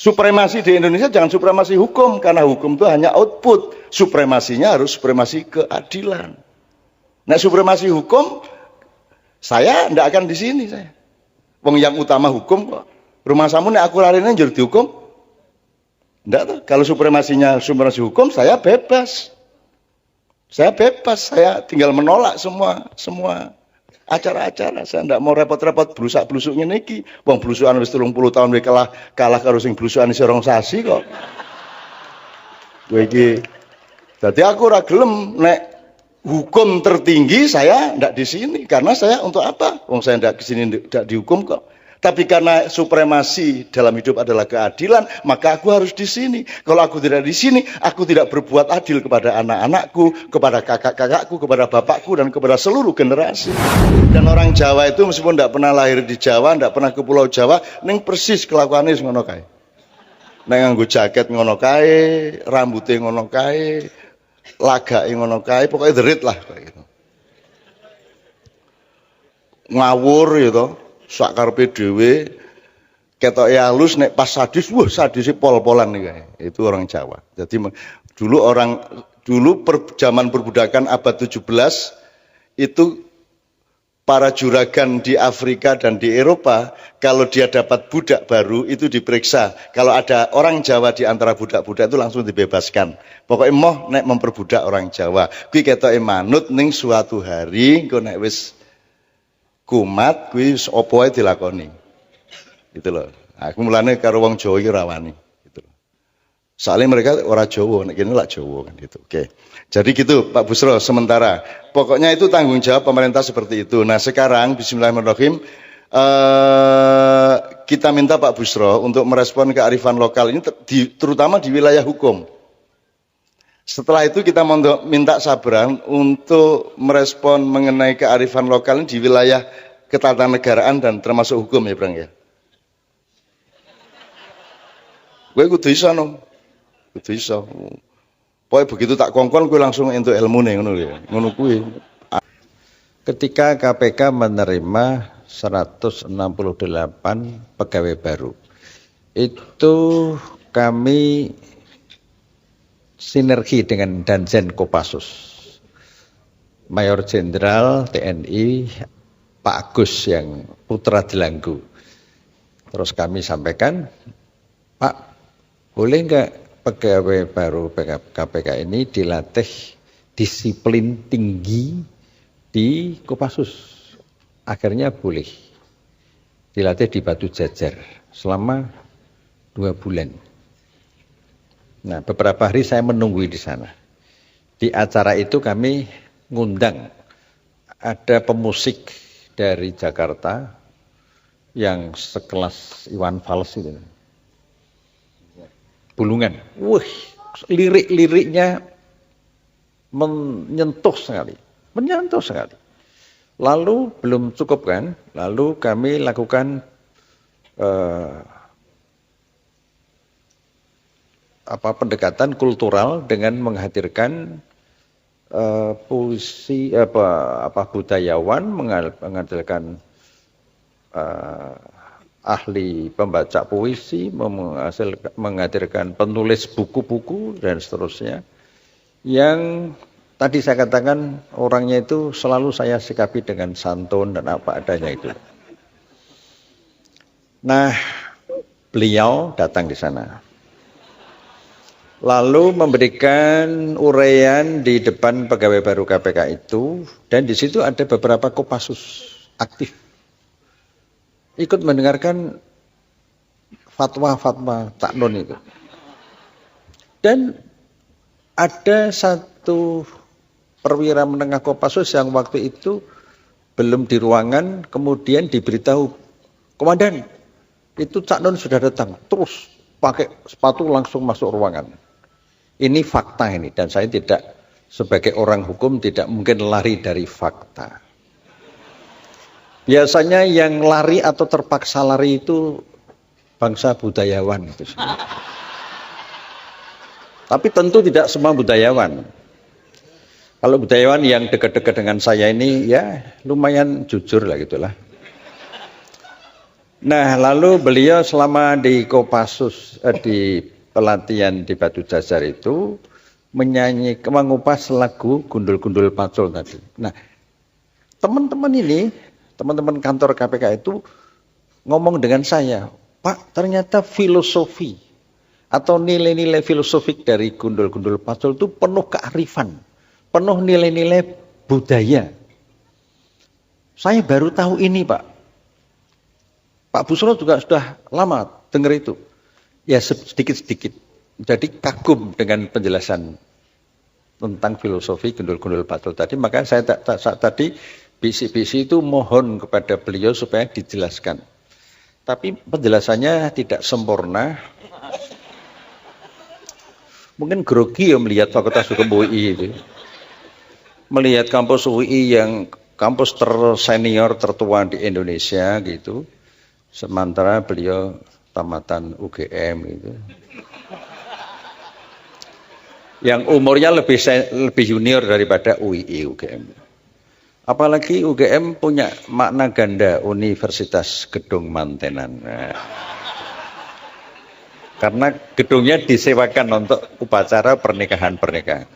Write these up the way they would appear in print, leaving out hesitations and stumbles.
Supremasi di Indonesia jangan supremasi hukum, karena hukum itu hanya output. Supremasinya harus supremasi keadilan. Nah, supremasi hukum, saya tidak akan di sini saya. Wong yang utama hukum kok. Rumah samu nek aku larine njur dihukum. Enggak tuh. Kalau supremasinya supremasi hukum, saya bebas. Saya bebas, saya tinggal menolak semua acara-acara. Saya tidak mau repot-repot blusak-blusuk ngene iki. Wong blusukan wis 30 tahun wis kalah karo sing blusukan isih rong sasi kok. Kowe iki. Dadi aku ora gelem nek hukum tertinggi saya tidak di sini, karena saya untuk apa? Wong saya tidak di sini tidak dihukum kok. Tapi karena supremasi dalam hidup adalah keadilan, maka aku harus di sini. Kalau aku tidak di sini, aku tidak berbuat adil kepada anak-anakku, kepada kakak-kakakku, kepada bapakku, dan kepada seluruh generasi. Dan orang Jawa itu meskipun tidak pernah lahir di Jawa, tidak pernah ke Pulau Jawa, ning persis kelakuannya ngono kae. Nek nganggo jaket ngono kae, rambutnya ngono kae, lagake ngono kae, pokoknya derit lah kayak gitu. Ngawur gitu, sak karepe dhewe, ketoke halus, nek pas sadis, wah sadise pol-polan nih kayak. Itu orang Jawa. Jadi dulu zaman perbudakan abad 17 itu para juragan di Afrika dan di Eropa, kalau dia dapat budak baru itu diperiksa. Kalau ada orang Jawa di antara budak-budak itu langsung dibebaskan. Pokoknya moh nek memperbudak orang Jawa. Kuwi ketoke manut ning suatu hari engko nek wis kumat kuwi apa wae dilakoni. Gitu loh. Aku mulane karo wong Jawa iki rawani gitu loh. Soalnya mereka orang Jawa, nek kene lak Jawa kan gitu. Oke. Jadi gitu Pak Busro sementara. Pokoknya itu tanggung jawab pemerintah seperti itu. Nah sekarang bismillahirrahmanirrahim kita minta Pak Busro untuk merespon kearifan lokal ini terutama di wilayah hukum. Setelah itu kita minta Sabran untuk merespon mengenai kearifan lokal ini di wilayah ketatanegaraan dan termasuk hukum ya Bang ya. Gue kudu iso no. Kudu iso. Pokoknya begitu tak kongkon gue langsung untuk ilmu nih ngono kuwi. Ketika KPK menerima 168 pegawai baru, itu kami sinergi dengan Danjen Kopassus, Mayor Jenderal TNI Pak Agus yang putra Delanggu. Terus kami sampaikan, Pak, boleh enggak pegawai baru KPK ini dilatih disiplin tinggi di Kopassus? Akhirnya boleh dilatih di Batu Jajar selama 2 bulan. Nah, beberapa hari saya menunggu di sana. Di acara itu kami ngundang ada pemusik dari Jakarta yang sekelas Iwan Fals itu. Bulungan. Wih, lirik-liriknya menyentuh sekali. Lalu belum cukup kan? Lalu kami lakukan pendekatan kultural dengan menghadirkan puisi budayawan, menghadirkan ahli pembaca puisi, menghadirkan penulis buku-buku dan seterusnya. Yang tadi saya katakan orangnya itu selalu saya sikapi dengan santun dan apa adanya itu. Nah, beliau datang di sana. Lalu memberikan uraian di depan pegawai baru KPK itu, dan di situ ada beberapa Kopassus aktif. Ikut mendengarkan fatwa-fatwa Cak Nun itu. Dan ada satu perwira menengah Kopassus yang waktu itu belum di ruangan, kemudian diberitahu, Komandan, itu Cak Nun sudah datang, terus pakai sepatu langsung masuk ruangan. Ini fakta ini, dan saya tidak sebagai orang hukum tidak mungkin lari dari fakta. Biasanya yang lari atau terpaksa lari itu bangsa budayawan itu. Tapi tentu tidak semua budayawan. Kalau budayawan yang dekat-dekat dengan saya ini ya lumayan jujur lah gitulah. Nah, lalu beliau selama di Kopassus di pelatihan di Batu Jajar itu mengupas lagu Gundul-Gundul Pacul tadi. Nah, teman-teman kantor KPK itu ngomong dengan saya, Pak, ternyata filosofi atau nilai-nilai filosofik dari Gundul-Gundul Pacul itu penuh kearifan, penuh nilai-nilai budaya. Saya baru tahu ini, Pak. Pak Busro juga sudah lama dengar itu. Ya sedikit-sedikit. Jadi kagum dengan penjelasan tentang filosofi Gundul-Gundul Pacul tadi. Maka saya tadi bisi-bisi itu mohon kepada beliau supaya dijelaskan. Tapi penjelasannya tidak sempurna. Mungkin grogi ya melihat Fakultas Hukum UI itu. Melihat kampus UI yang kampus tersenior tertua di Indonesia gitu. Sementara beliau tamatan UGM gitu. Yang umurnya lebih junior daripada UII UGM. Apalagi UGM punya makna ganda Universitas Gedung Mantenan. Nah, karena gedungnya disewakan untuk upacara pernikahan-pernikahan.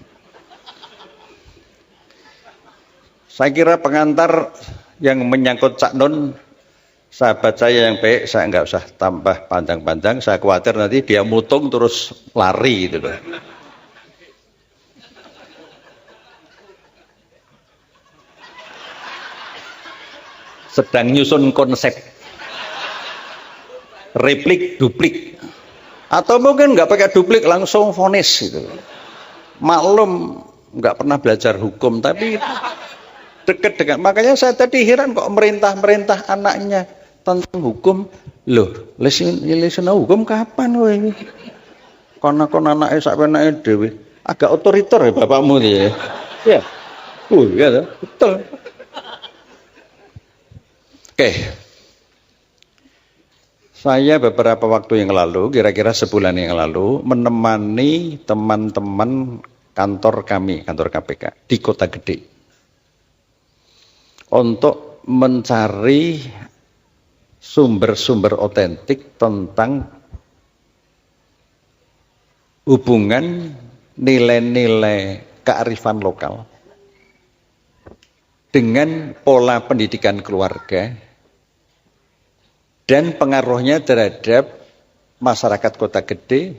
Saya kira pengantar yang menyangkut Cak Nun, sahabat saya yang baik, saya nggak usah tambah panjang-panjang. Saya khawatir nanti dia mutung terus lari gitu loh. Sedang nyusun konsep replik duplik, atau mungkin nggak pakai duplik langsung vonis gitu. Maklum nggak pernah belajar hukum tapi deket dengan, makanya saya tadi heran kok merintah anaknya tentang hukum. Loh, lesin hukum kapan woy? Kon anake sak penake dhewe. Agak otoriter ya bapakmu ya. Ya. Ya betul. Oke. Saya beberapa waktu yang lalu, kira-kira sebulan yang lalu, menemani teman-teman kantor kami, kantor KPK di Kota Gede, untuk mencari sumber-sumber otentik tentang hubungan nilai-nilai kearifan lokal dengan pola pendidikan keluarga dan pengaruhnya terhadap masyarakat Kota Gede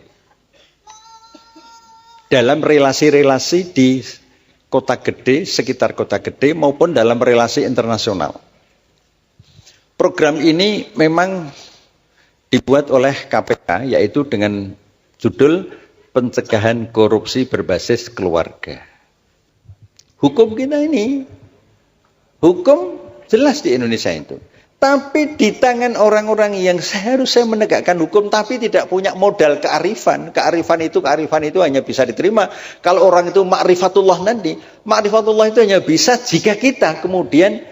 dalam relasi-relasi di Kota Gede, sekitar Kota Gede maupun dalam relasi internasional. Program ini memang dibuat oleh KPK, yaitu dengan judul Pencegahan Korupsi Berbasis Keluarga. Hukum kita ini, hukum jelas di Indonesia itu. Tapi di tangan orang-orang yang seharusnya menegakkan hukum tapi tidak punya modal kearifan. Kearifan itu hanya bisa diterima kalau orang itu ma'rifatullah nanti. Ma'rifatullah itu hanya bisa jika kita kemudian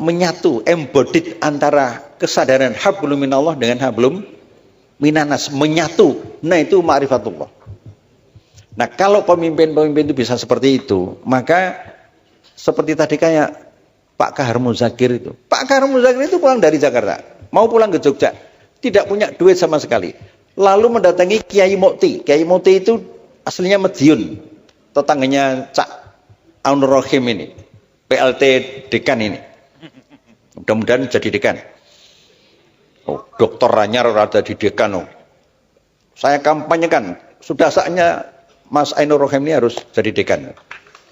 menyatu, embodied antara kesadaran hablum minallah dengan hablum minanas, menyatu. Nah, itu ma'rifatullah. Nah, kalau pemimpin-pemimpin itu bisa seperti itu, maka seperti tadi kayak Pak Kahar Muzakir itu. Pak Kahar Muzakir itu pulang dari Jakarta, mau pulang ke Jogja, tidak punya duit sama sekali. Lalu mendatangi Kiai Mukti. Kiai Mukti itu aslinya Madiun, tetangganya Cak Aunur Rohim ini, PLT dekan ini. Mudah-mudahan jadi dekan. Oh, Dokter Ranyar ada di dekan. Oh. Saya kampanyekan, sudah saatnya Mas Ainur Rohim ini harus jadi dekan.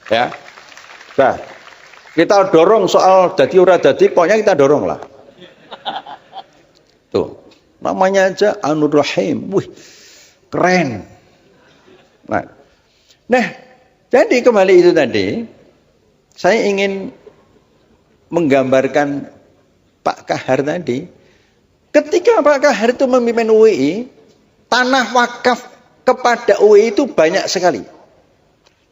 Ya. Nah, kita dorong soal dadi ora dadi, pokoknya kita dorong lah. Tuh, namanya aja Ainur Rohim. Wih, keren. Nah, jadi kembali itu tadi, saya ingin menggambarkan Pak Kahar tadi. Ketika Pak Kahar itu memimpin UII, tanah wakaf kepada UII itu banyak sekali.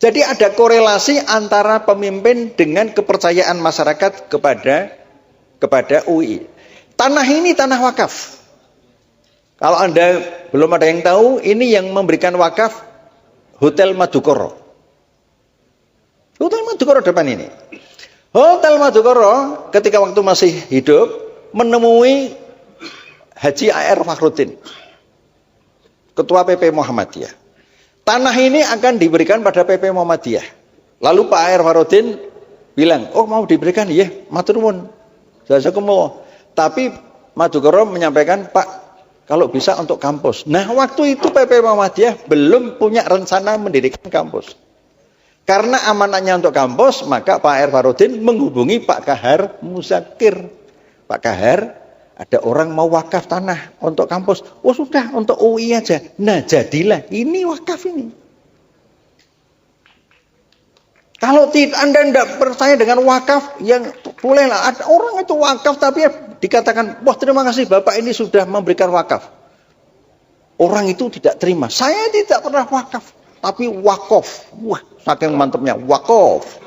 Jadi ada korelasi antara pemimpin dengan kepercayaan masyarakat kepada UII. Tanah ini tanah wakaf. Kalau Anda belum ada yang tahu, ini yang memberikan wakaf Hotel Madukoro. Hotel Madukoro depan ini. Hotel Madukoro ketika waktu masih hidup, menemui Haji A.R. Fakhruddin, Ketua PP Muhammadiyah. Tanah ini akan diberikan pada PP Muhammadiyah. Lalu Pak A.R. Fakhruddin bilang, oh mau diberikan, iya, matur nuwun. Jazakumullah. Tapi Madukoro menyampaikan, Pak, kalau bisa untuk kampus. Nah, waktu itu PP Muhammadiyah belum punya rencana mendirikan kampus. Karena amanatnya untuk kampus, maka Pak R. Fakhruddin menghubungi Pak Kahar Muzakir. Pak Kahar, ada orang mau wakaf tanah untuk kampus. Oh sudah, untuk UI aja. Nah jadilah, ini wakaf ini. Kalau Anda tidak percaya dengan wakaf, yang bolehlah. Ada orang itu wakaf, tapi dikatakan, wah terima kasih Bapak ini sudah memberikan wakaf. Orang itu tidak terima. Saya tidak pernah wakaf. Tapi wakof, wah saking mantapnya wakof.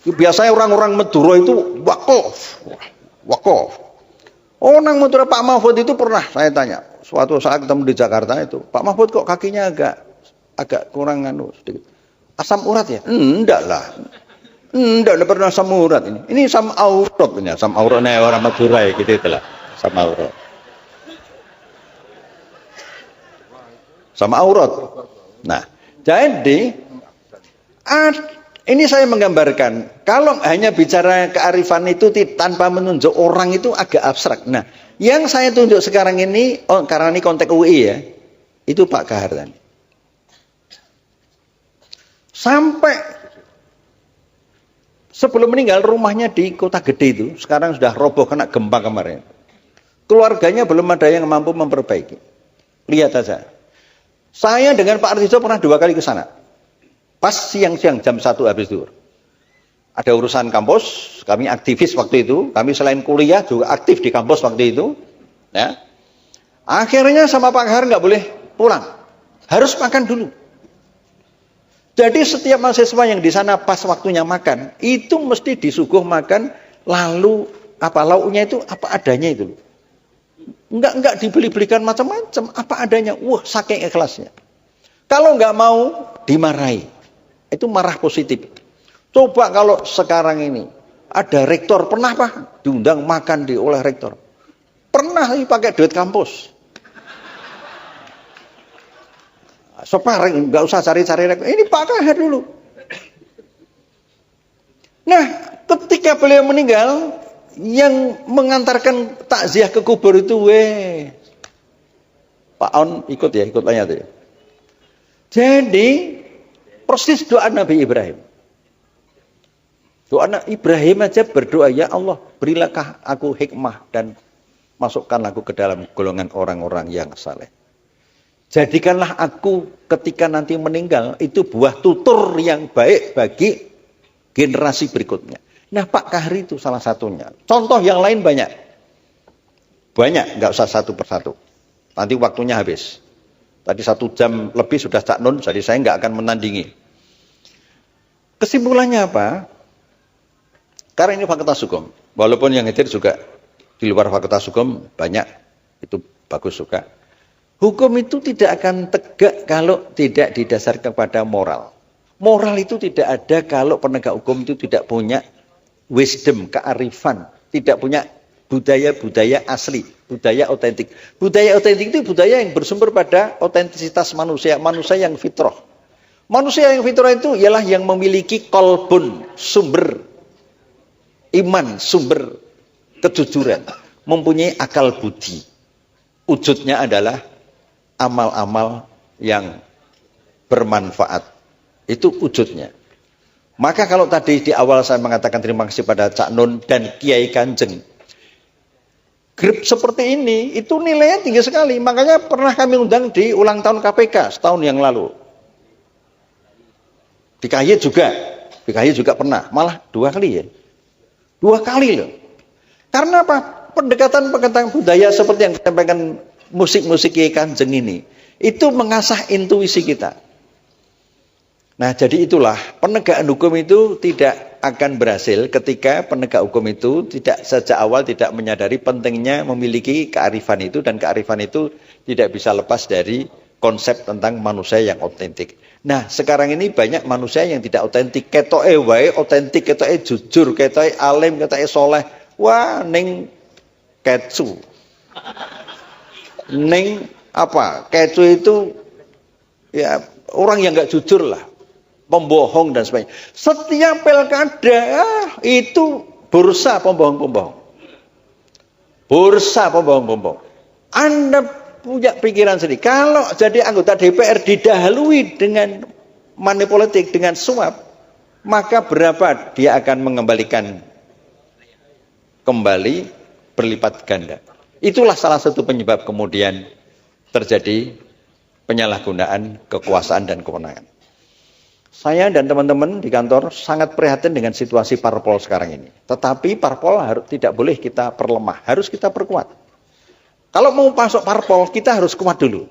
Biasanya orang-orang Madura itu wakof, wakof. Orang Madura Pak Mahfud itu pernah saya tanya, suatu saat ketemu di Jakarta itu, Pak Mahfud kok kakinya agak kurang sedikit. Asam urat ya? Enggak lah, enggak pernah asam urat ini. Ini asam aurat ini, asam auratnya orang Madura ya gitu itulah, asam aurat. Sama aurat. Nah, jadi ini saya menggambarkan, kalau hanya bicara kearifan itu tanpa menunjuk orang itu agak abstrak. Nah, yang saya tunjuk sekarang ini, karena ini konteks UI ya, itu Pak Kahar tadi. Sampai sebelum meninggal rumahnya di Kota Gede itu, sekarang sudah roboh kena gempa kemarin. Keluarganya belum ada yang mampu memperbaiki. Lihat saja. Saya dengan Pak Artijo pernah 2 kali ke sana. Pas siang-siang jam 1 habis zuhur. Ada urusan kampus, kami aktivis waktu itu. Kami selain kuliah juga aktif di kampus waktu itu. Ya. Akhirnya sama Pak Kahar nggak boleh pulang. Harus makan dulu. Jadi setiap mahasiswa yang di sana pas waktunya makan, itu mesti disuguh makan, lalu apa lauknya itu apa adanya itu. Enggak dibeli-belikan macam-macam, apa adanya. Wah, saking ikhlasnya. Kalau enggak mau, dimarahi. Itu marah positif. Coba kalau sekarang ini ada rektor, pernah Pak diundang makan oleh rektor? Pernah pakai duit kampus. Separeng, enggak usah cari-cari rektor. Ini Pak Kahar dulu. Nah, ketika beliau meninggal, yang mengantarkan takziah ke kubur itu Pak On ikut banyak tuh. Jadi persis doa Nabi Ibrahim. Doa Nabi Ibrahim aja berdoa, ya Allah berilah aku hikmah dan masukkan aku ke dalam golongan orang-orang yang saleh. Jadikanlah aku ketika nanti meninggal itu buah tutur yang baik bagi generasi berikutnya. Nah Pak Kahar itu salah satunya. Contoh yang lain banyak. Banyak, nggak usah satu persatu. Nanti waktunya habis. Tadi 1 jam lebih sudah Cak Nun, jadi saya nggak akan menandingi. Kesimpulannya apa? Karena ini Fakultas Hukum. Walaupun yang hadir juga di luar Fakultas Hukum banyak. Itu bagus juga. Hukum itu tidak akan tegak kalau tidak didasarkan kepada moral. Moral itu tidak ada kalau penegak hukum itu tidak punya wisdom, kearifan, tidak punya budaya-budaya asli, budaya otentik. Budaya otentik itu budaya yang bersumber pada otentisitas manusia, manusia yang fitrah. Manusia yang fitrah itu ialah yang memiliki kolbun, sumber iman, sumber kejujuran, mempunyai akal budi. Wujudnya adalah amal-amal yang bermanfaat. Itu wujudnya. Maka kalau tadi di awal saya mengatakan terima kasih pada Cak Nun dan Kiai Kanjeng. Grup seperti ini itu nilainya tinggi sekali. Makanya pernah kami undang di ulang tahun KPK setahun yang lalu. Di KY juga pernah. Malah 2 kali ya. 2 kali loh. Karena apa? Pendekatan budaya seperti yang disampaikan musik-musik Kiai Kanjeng ini. Itu mengasah intuisi kita. Nah jadi itulah penegakan hukum itu tidak akan berhasil ketika penegak hukum itu tidak sejak awal tidak menyadari pentingnya memiliki kearifan itu, dan kearifan itu tidak bisa lepas dari konsep tentang manusia yang otentik. Nah sekarang ini banyak manusia yang tidak otentik, ketoke wae otentik, ketoke jujur, ketoke alim, ketoke soleh, Wah, ning kecu. Ning apa? Kecu itu ya orang yang nggak jujur lah, pembohong dan sebagainya. Setiap pilkada itu bursa pembohong-pembohong. Bursa pembohong-pembohong. Anda punya pikiran sendiri. Kalau jadi anggota DPR didahului dengan money politik, dengan suap, maka berapa dia akan mengembalikan kembali berlipat ganda. Itulah salah satu penyebab kemudian terjadi penyalahgunaan kekuasaan dan kewenangan. Saya dan teman-teman di kantor sangat prihatin dengan situasi parpol sekarang ini. Tetapi parpol tidak boleh kita perlemah, harus kita perkuat. Kalau mau masuk parpol, kita harus kuat dulu.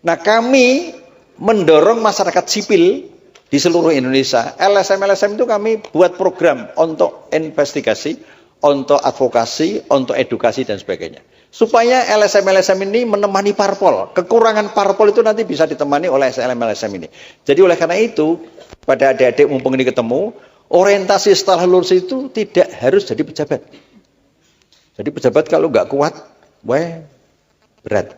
Nah, kami mendorong masyarakat sipil di seluruh Indonesia. LSM-LSM itu kami buat program untuk investigasi, untuk advokasi, untuk edukasi dan sebagainya. Supaya LSM-LSM ini menemani parpol. Kekurangan parpol itu nanti bisa ditemani oleh LSM-LSM ini. Jadi oleh karena itu, pada adik-adik mumpung ini ketemu, orientasi setelah lulus itu tidak harus jadi pejabat. Jadi pejabat kalau nggak kuat, berat.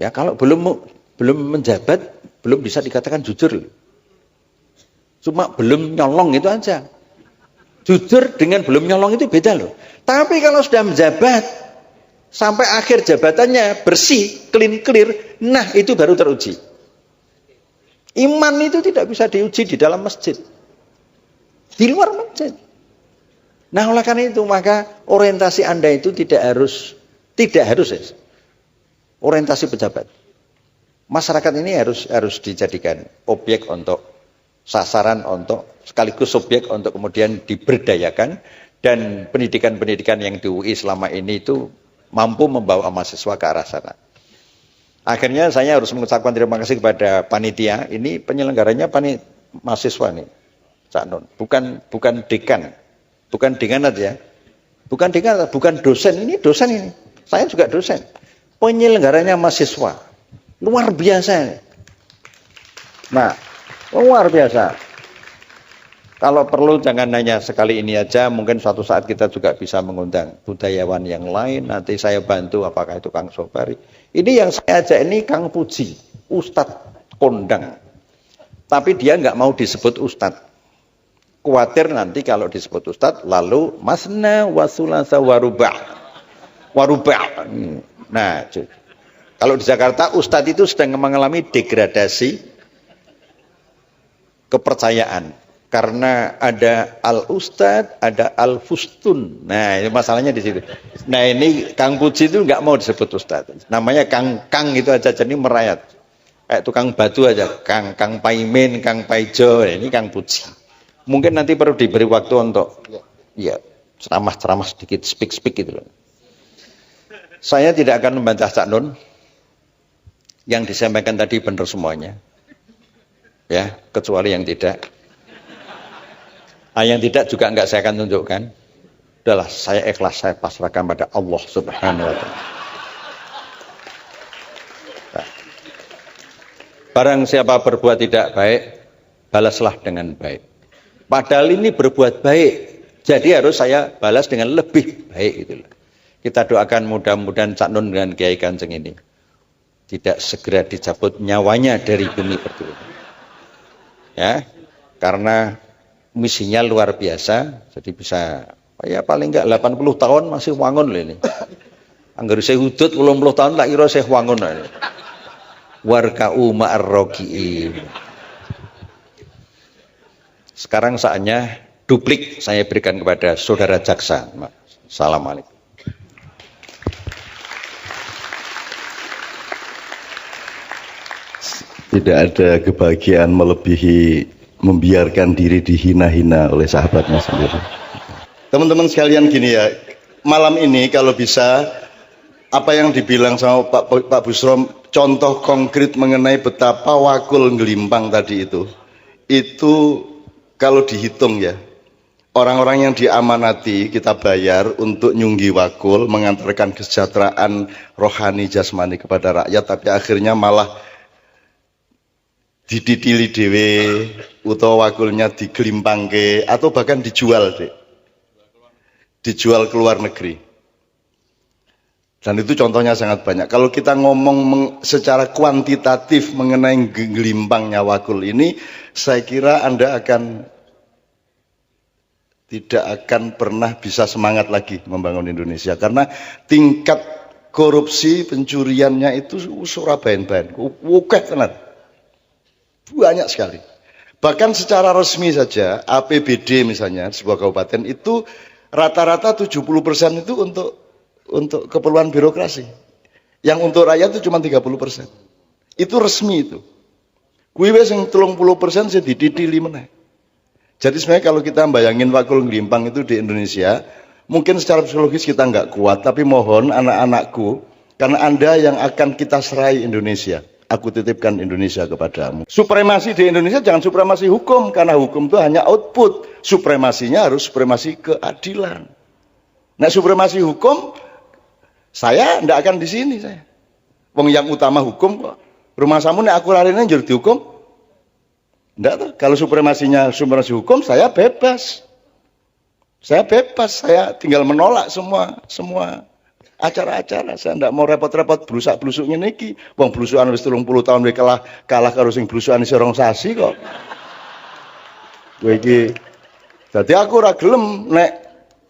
Ya kalau belum menjabat, belum bisa dikatakan jujur. Cuma belum nyolong itu aja. Jujur dengan belum nyolong itu beda loh. Tapi kalau sudah menjabat, sampai akhir jabatannya bersih, clear, nah itu baru teruji. Iman itu tidak bisa diuji di dalam masjid. Di luar masjid. Nah oleh karena itu maka orientasi Anda itu tidak harus orientasi pejabat. Masyarakat ini harus dijadikan objek untuk sasaran, untuk sekaligus subjek untuk kemudian diberdayakan, dan pendidikan-pendidikan yang di UI selama ini itu mampu membawa mahasiswa ke arah sana. Akhirnya saya harus mengucapkan terima kasih kepada panitia. Ini penyelenggaranya mahasiswa nih, Cak Nun. Bukan dekan. Bukan dekan aja. Bukan dekan, bukan dosen. Ini dosen ini. Saya juga dosen. Penyelenggaranya mahasiswa. Luar biasa. Nah, luar biasa. Kalau perlu jangan hanya sekali ini aja, mungkin suatu saat kita juga bisa mengundang budayawan yang lain. Nanti saya bantu, apakah itu Kang Sobari. Ini yang saya ajak ini Kang Puji, Ustadz kondang. Tapi dia nggak mau disebut Ustadz. Khawatir nanti kalau disebut Ustadz, lalu masna wasulasa warubah. Nah, kalau di Jakarta Ustadz itu sedang mengalami degradasi kepercayaan. Karena ada al-ustad, ada al-fustun. Nah, ini masalahnya di situ. Nah, ini Kang Puji itu nggak mau disebut ustad. Namanya Kang itu aja, jadi merayat. Kayak tukang batu aja, Kang Paimin, Kang Paijo. Ini Kang Puji. Mungkin nanti perlu diberi waktu untuk ya ceramah sedikit, speak gitu loh. Saya tidak akan membantah Cak Nun. Yang disampaikan tadi benar semuanya. Ya, kecuali yang tidak. Yang tidak juga enggak saya akan tunjukkan. Udahlah, saya ikhlas, saya pasrahkan pada Allah Subhanahu wa Ta'ala. Nah. Barang siapa berbuat tidak baik, balaslah dengan baik. Padahal ini berbuat baik, jadi harus saya balas dengan lebih baik gitu. Kita doakan mudah-mudahan Cak Nun dengan Kiai Kanjeng ini tidak segera dicabut nyawanya dari bumi pertiwi. Ya, karena misinya luar biasa, jadi bisa ya paling enggak 80 tahun masih wangun loh ini. Angger saya hudud 80 tahun tak kira saya wangun. Warka'u ma'ar-roki'in. Sekarang saatnya duplik saya berikan kepada saudara jaksa. Assalamualaikum. Tidak ada kebahagiaan melebihi membiarkan diri dihina-hina oleh sahabatnya sendiri. Teman-teman sekalian gini ya, malam ini kalau bisa apa yang dibilang sama Pak Busrom, contoh konkret mengenai betapa wakul ngelimpang tadi itu kalau dihitung ya, orang-orang yang diamanati kita bayar untuk nyunggi wakul, mengantarkan kesejahteraan rohani jasmani kepada rakyat, tapi akhirnya malah diditili dewe utawa wakulnya digelimpangke atau bahkan dijual deh. dijual ke luar negeri. Dan itu contohnya sangat banyak. Kalau kita ngomong secara kuantitatif mengenai gelimpangnya Wakul ini, saya kira Anda tidak akan pernah bisa semangat lagi membangun Indonesia. Karena tingkat korupsi pencuriannya itu surabain-bain. Wukeh tenan. Banyak sekali. Bahkan secara resmi saja, APBD misalnya, sebuah kabupaten itu rata-rata 70% itu untuk keperluan birokrasi. Yang untuk rakyat itu cuma 30%. Itu resmi itu. Kuwi wis sing 30% sing dititili meneh. Jadi sebenarnya kalau kita bayangin Wakul Ngelimpang itu di Indonesia, mungkin secara psikologis kita nggak kuat, tapi mohon anak-anakku, karena Anda yang akan kita serai Indonesia. Aku titipkan Indonesia kepadamu. Supremasi di Indonesia jangan supremasi hukum, karena hukum itu hanya output. Supremasinya harus supremasi keadilan. Nah, supremasi hukum, saya tidak akan di sini saya. Wong yang utama hukum kok. Rumah samu nek aku larine njur dihukum. Enggak tuh. Kalau supremasi hukum, saya bebas. Saya bebas, saya tinggal menolak semua acara-acara. Saya tidak mau repot-repot blusak-blusuk ngene iki. Wong blusukan wis 30 tahun wis kalah karo sing blusukan isih rong sasi kok. Kowe iki. Dadi aku ora gelem nek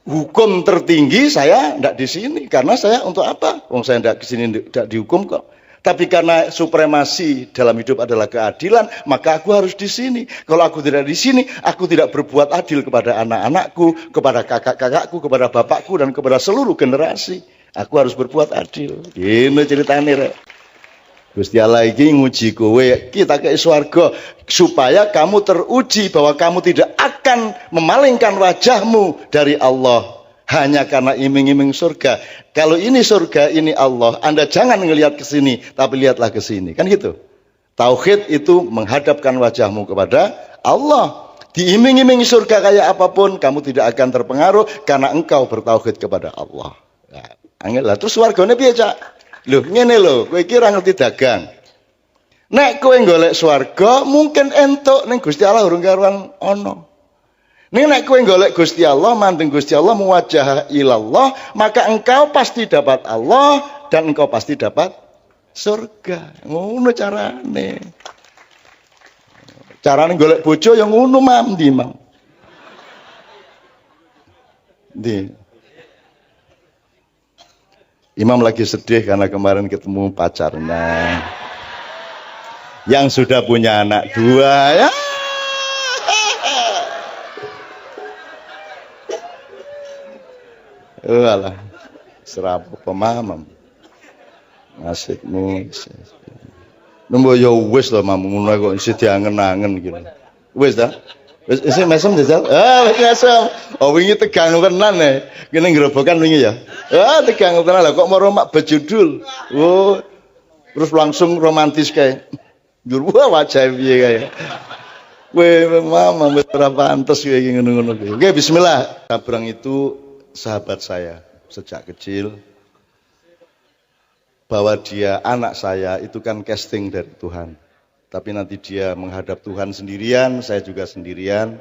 hukum tertinggi saya tidak di sini, karena saya untuk apa? Wong saya tidak di sini tidak dihukum kok. Tapi karena supremasi dalam hidup adalah keadilan, maka aku harus di sini. Kalau aku tidak di sini, aku tidak berbuat adil kepada anak-anakku, kepada kakak-kakakku, kepada bapakku, dan kepada seluruh generasi. Aku harus berbuat adil. Ini ceritanya. Gusti Allah iki nguji kowe, kita ke swarga supaya kamu teruji bahwa kamu tidak akan memalingkan wajahmu dari Allah hanya karena iming-iming surga. Kalau ini surga, ini Allah, Anda jangan ngelihat ke sini, tapi lihatlah ke sini. Kan gitu. Tauhid itu menghadapkan wajahmu kepada Allah. Diiming-iming surga kayak apapun, kamu tidak akan terpengaruh karena engkau bertauhid kepada Allah. Nah, angel lah. Terus swargane piye, Cak? Loh, ngene lho, kowe iki ora ngerti dagang. Nek kowe golek swarga, mungkin entuk ning Gusti Allah urung karuan ana. Nek kowe golek Gusti Allah, mandeng Gusti Allah, muwajjah ilallah, maka engkau pasti dapat Allah dan engkau pasti dapat surga. Ngono carane. Carane golek bojo yang ngono mandi, Mam. Ndi. Imam lagi sedih karena kemarin ketemu pacarnya yang sudah punya anak 2 ya. Walah, serap pemaham. Nasibmu. Nombo yo wis lho Mam, ngono kok isih diangen-angen gitu. Wis ta? Wis isih mesem jajal. Wis mesem. Oh wingi tegang tenan e. Kene ngrobokan wingi ya. Tegang tenan lah kok moro mak bejudul. Oh. Terus langsung romantis kae. Njur wajah piye kae. Kowe mama wis ora pantes kowe iki ngono-ngono. Oke, bismillah. Sabrang itu sahabat saya sejak kecil. Bahwa dia anak saya itu kan casting dari Tuhan. Tapi nanti dia menghadap Tuhan sendirian, saya juga sendirian.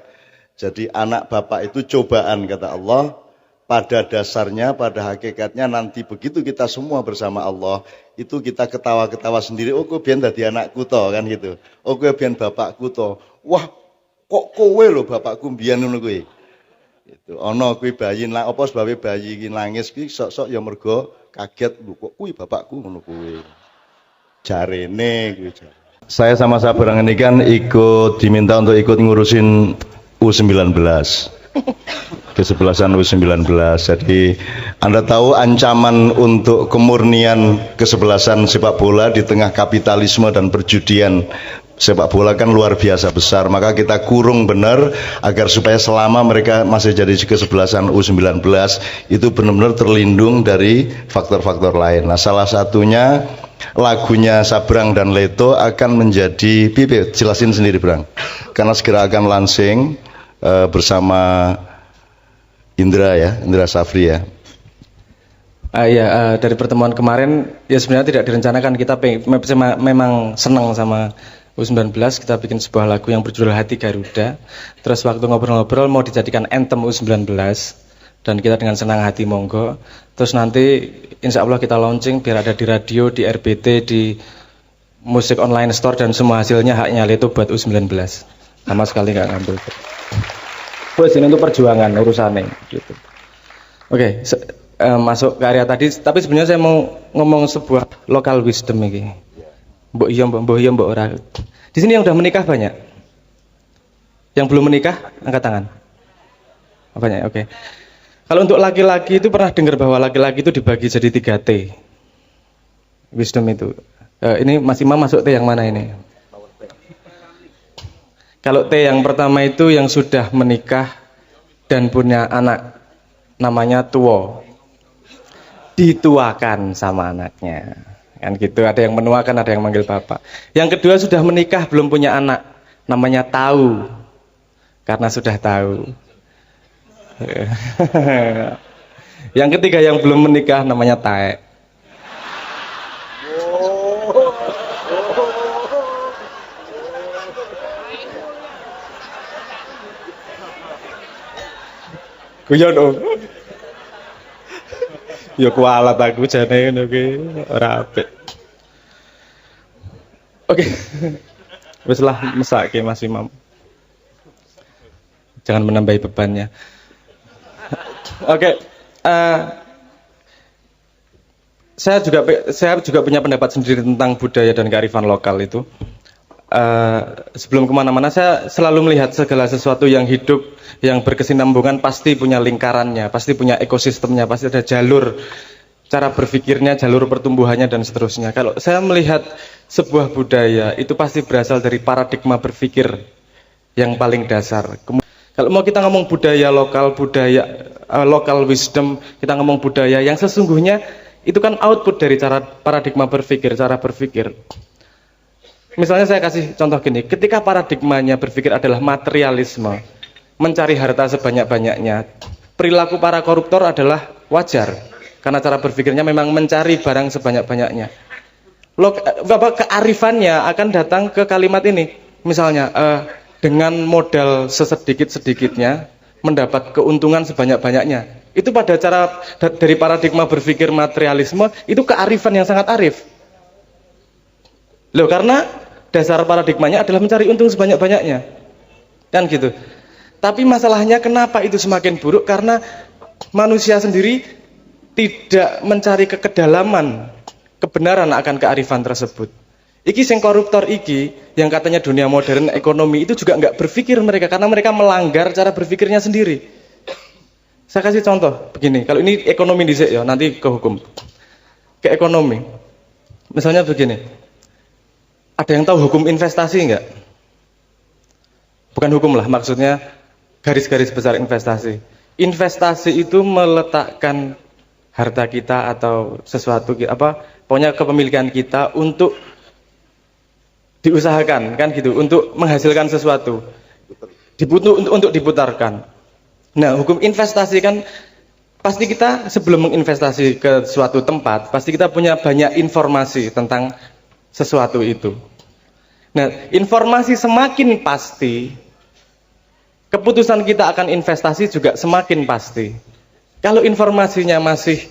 Jadi anak bapak itu cobaan kata Allah. Pada dasarnya, pada hakikatnya nanti begitu kita semua bersama Allah, itu kita ketawa-ketawa sendiri. Oh, kowe biyen dadi anakku to kan gitu. Oh, kowe biyen bapakku to. Wah, kok kowe lho bapakku mbiyen ngono kowe. Itu ana kuwi bayi nang apa sebabe bayi iki nangis iki sok-sok ya mergo kaget lho kok kuwi bapakku ngono kowe. Jarene kuwi. Saya sama Sabrang ini kan diminta untuk ikut ngurusin U19. Kesebelasan U19. Jadi Anda tahu ancaman untuk kemurnian kesebelasan sepak bola di tengah kapitalisme dan perjudian sepak bola kan luar biasa besar. Maka kita kurung benar agar supaya selama mereka masih jadi kesebelasan U19 itu benar-benar terlindung dari faktor-faktor lain. Nah, salah satunya lagunya Sabrang dan Leto akan menjadi pipi, jelasin sendiri Brang. Karena segera akan launching bersama Indra Safri ya. Dari pertemuan kemarin ya sebenarnya tidak direncanakan, kita memang senang sama U19, kita bikin sebuah lagu yang berjudul Hati Garuda. Terus waktu ngobrol-ngobrol mau dijadikan anthem U19. dan kita dengan senang hati monggo. Terus nanti insya Allah kita launching biar ada di radio, di RBT, di musik online store, dan semua hasilnya haknya itu buat U19. Sama sekali nggak ngambil. Terus ini untuk perjuangan urusannya gitu. Oke, masuk ke area tadi, tapi sebenarnya saya mau ngomong sebuah local wisdom ini. Mbok iya mbok ora. Di sini yang udah menikah banyak. Yang belum menikah angkat tangan. Banyak, oke. Kalau untuk laki-laki itu pernah dengar bahwa laki-laki itu dibagi jadi 3 T. Wisdom itu. Ini Mas Imam masuk T yang mana ini? Kalau T yang pertama itu yang sudah menikah dan punya anak, namanya tuo. Dituakan sama anaknya. Kan gitu, ada yang menuakan, ada yang manggil bapak. Yang kedua sudah menikah belum punya anak, namanya tahu. Karena sudah tahu. Yang ketiga yang belum menikah namanya taek. Guyon om. Ya kualat aku jane ngono ki ora apik. Oke. Wis lah mesake Mas Imam. Jangan menambahi bebannya. Oke. Saya juga punya pendapat sendiri tentang budaya dan kearifan lokal itu. Sebelum kemana-mana saya selalu melihat segala sesuatu yang hidup, yang berkesinambungan pasti punya lingkarannya, pasti punya ekosistemnya, pasti ada jalur cara berpikirnya, jalur pertumbuhannya dan seterusnya. Kalau saya melihat sebuah budaya itu pasti berasal dari paradigma berpikir yang paling dasar. Kalau mau kita ngomong budaya lokal, local wisdom, kita ngomong budaya yang sesungguhnya itu kan output dari cara paradigma berpikir, cara berpikir. Misalnya saya kasih contoh gini, ketika paradigmanya berpikir adalah materialisme, mencari harta sebanyak-banyaknya, perilaku para koruptor adalah wajar, karena cara berpikirnya memang mencari barang sebanyak-banyaknya. Kearifannya akan datang ke kalimat ini, misalnya dengan modal sesedikit-sedikitnya, mendapat keuntungan sebanyak-banyaknya. Itu pada cara dari paradigma berpikir materialisme, itu kearifan yang sangat arif. Loh, karena dasar paradigmanya adalah mencari untung sebanyak-banyaknya. Kan gitu. Tapi masalahnya kenapa itu semakin buruk? Karena manusia sendiri tidak mencari kedalaman kebenaran akan kearifan tersebut. Iki sing koruptor iki, yang katanya dunia modern ekonomi, itu juga nggak berpikir mereka, karena mereka melanggar cara berpikirnya sendiri. Saya kasih contoh begini, kalau ini ekonomi dhisik ya, nanti ke hukum. Ke ekonomi. Misalnya begini. Ada yang tahu hukum investasi enggak? Bukan hukum lah, maksudnya garis-garis besar investasi. Investasi itu meletakkan harta kita atau sesuatu pokoknya kepemilikan kita untuk diusahakan, kan gitu, untuk menghasilkan sesuatu. Untuk diputarkan. Nah, hukum investasi kan pasti kita sebelum menginvestasi ke suatu tempat, pasti kita punya banyak informasi tentang sesuatu itu. Nah, informasi semakin pasti, keputusan kita akan investasi juga semakin pasti. Kalau informasinya masih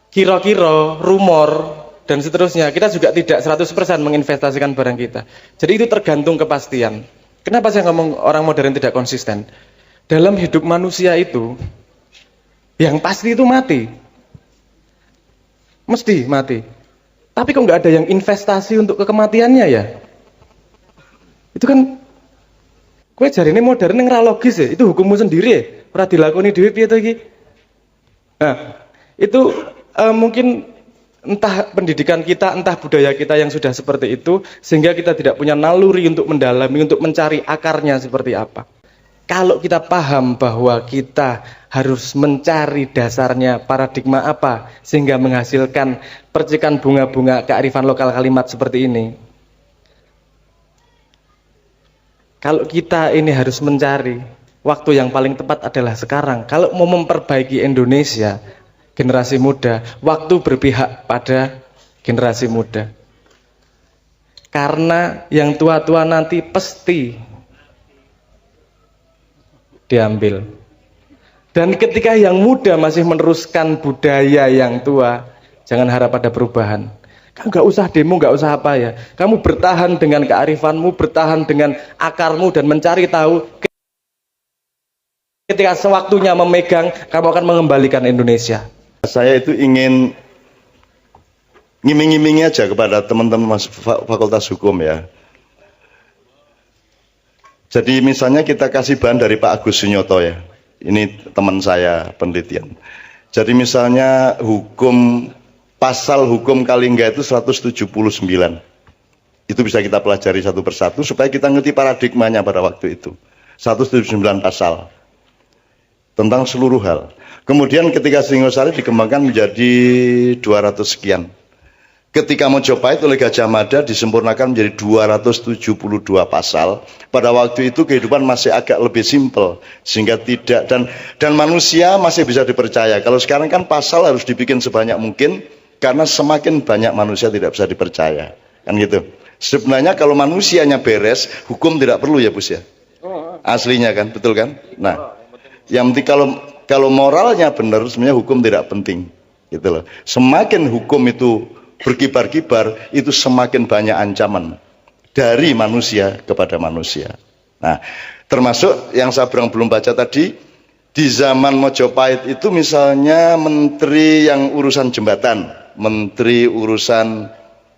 kira-kira, rumor dan seterusnya, kita juga tidak 100% menginvestasikan barang kita. Jadi itu tergantung kepastian. Kenapa saya ngomong orang modern tidak konsisten? Dalam hidup manusia itu, yang pasti itu mati. Mesti mati. Tapi kok nggak ada yang investasi untuk kematiannya ya? Itu kan, kue jari ini modern yang ra logis ya. Itu hukummu sendiri ya. Ora dilakoni dhewe piye to iki? Nah, itu mungkin entah pendidikan kita, entah budaya kita yang sudah seperti itu, sehingga kita tidak punya naluri untuk mendalami, untuk mencari akarnya seperti apa. Kalau kita paham bahwa kita harus mencari dasarnya paradigma apa sehingga menghasilkan percikan bunga-bunga kearifan lokal kalimat seperti ini. Kalau kita ini harus mencari, waktu yang paling tepat adalah sekarang. Kalau mau memperbaiki Indonesia, generasi muda, waktu berpihak pada generasi muda. Karena yang tua-tua nanti pasti diambil. Dan ketika yang muda masih meneruskan budaya yang tua, jangan harap ada perubahan. Kamu nggak usah demo, nggak usah apa ya. Kamu bertahan dengan kearifanmu, bertahan dengan akarmu dan mencari tahu. Ketika sewaktunya memegang, kamu akan mengembalikan Indonesia. Saya itu ingin ngiming-ngimingi aja kepada teman-teman Fakultas Hukum ya. Jadi misalnya kita kasih bahan dari Pak Agus Sunyoto ya. Ini teman saya penelitian. Jadi misalnya pasal hukum Kalingga itu 179. Itu bisa kita pelajari satu persatu supaya kita ngerti paradigmanya pada waktu itu. 179 pasal tentang seluruh hal. Kemudian ketika Singosari dikembangkan menjadi 200 sekian. Ketika Mojopahit oleh Gajah Mada disempurnakan menjadi 272 pasal. Pada waktu itu kehidupan masih agak lebih simpel sehingga tidak dan manusia masih bisa dipercaya. Kalau sekarang kan pasal harus dibikin sebanyak mungkin karena semakin banyak manusia tidak bisa dipercaya. Kan gitu. Sebenarnya kalau manusianya beres, hukum tidak perlu ya, Bus ya. Aslinya kan, betul kan? Nah, yang penting kalau moralnya benar sebenarnya hukum tidak penting. Gitu loh. Semakin hukum itu berkibar-kibar, itu semakin banyak ancaman dari manusia kepada manusia. Nah, termasuk yang saya belum baca tadi, di zaman Mojopahit itu misalnya menteri yang urusan jembatan, menteri urusan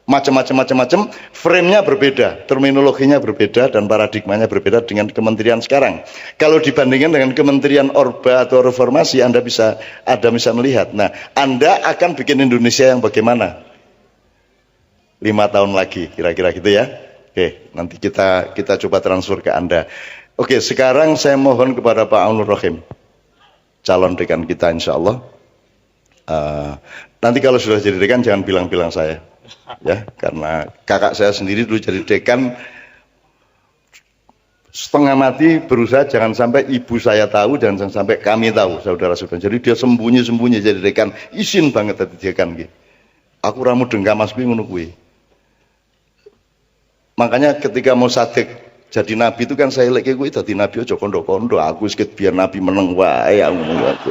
macam-macam, frame-nya berbeda, terminologinya berbeda, dan paradigmanya berbeda dengan kementerian sekarang. Kalau dibandingkan dengan kementerian Orba atau Reformasi, Anda bisa melihat. Nah, Anda akan bikin Indonesia yang bagaimana? 5 tahun lagi kira-kira gitu ya. Oke, nanti kita coba transfer ke Anda. Oke, sekarang saya mohon kepada Pak Aunur Rohim, calon dekan kita insya Allah. Nanti kalau sudah jadi dekan jangan bilang-bilang saya ya, karena kakak saya sendiri dulu jadi dekan, setengah mati berusaha jangan sampai ibu saya tahu dan jangan sampai kami tahu, saudara-saudara. Jadi dia sembunyi-sembunyi jadi dekan, izin banget tadi dekan gitu. Aku ramu dengka Mas Bi ngono kuwi. Makanya ketika mau Sadek jadi nabi itu kan saya lek kuwi dadi nabi aja kondo-kondo, aku wis biar nabi meneng wae aku ngono aku.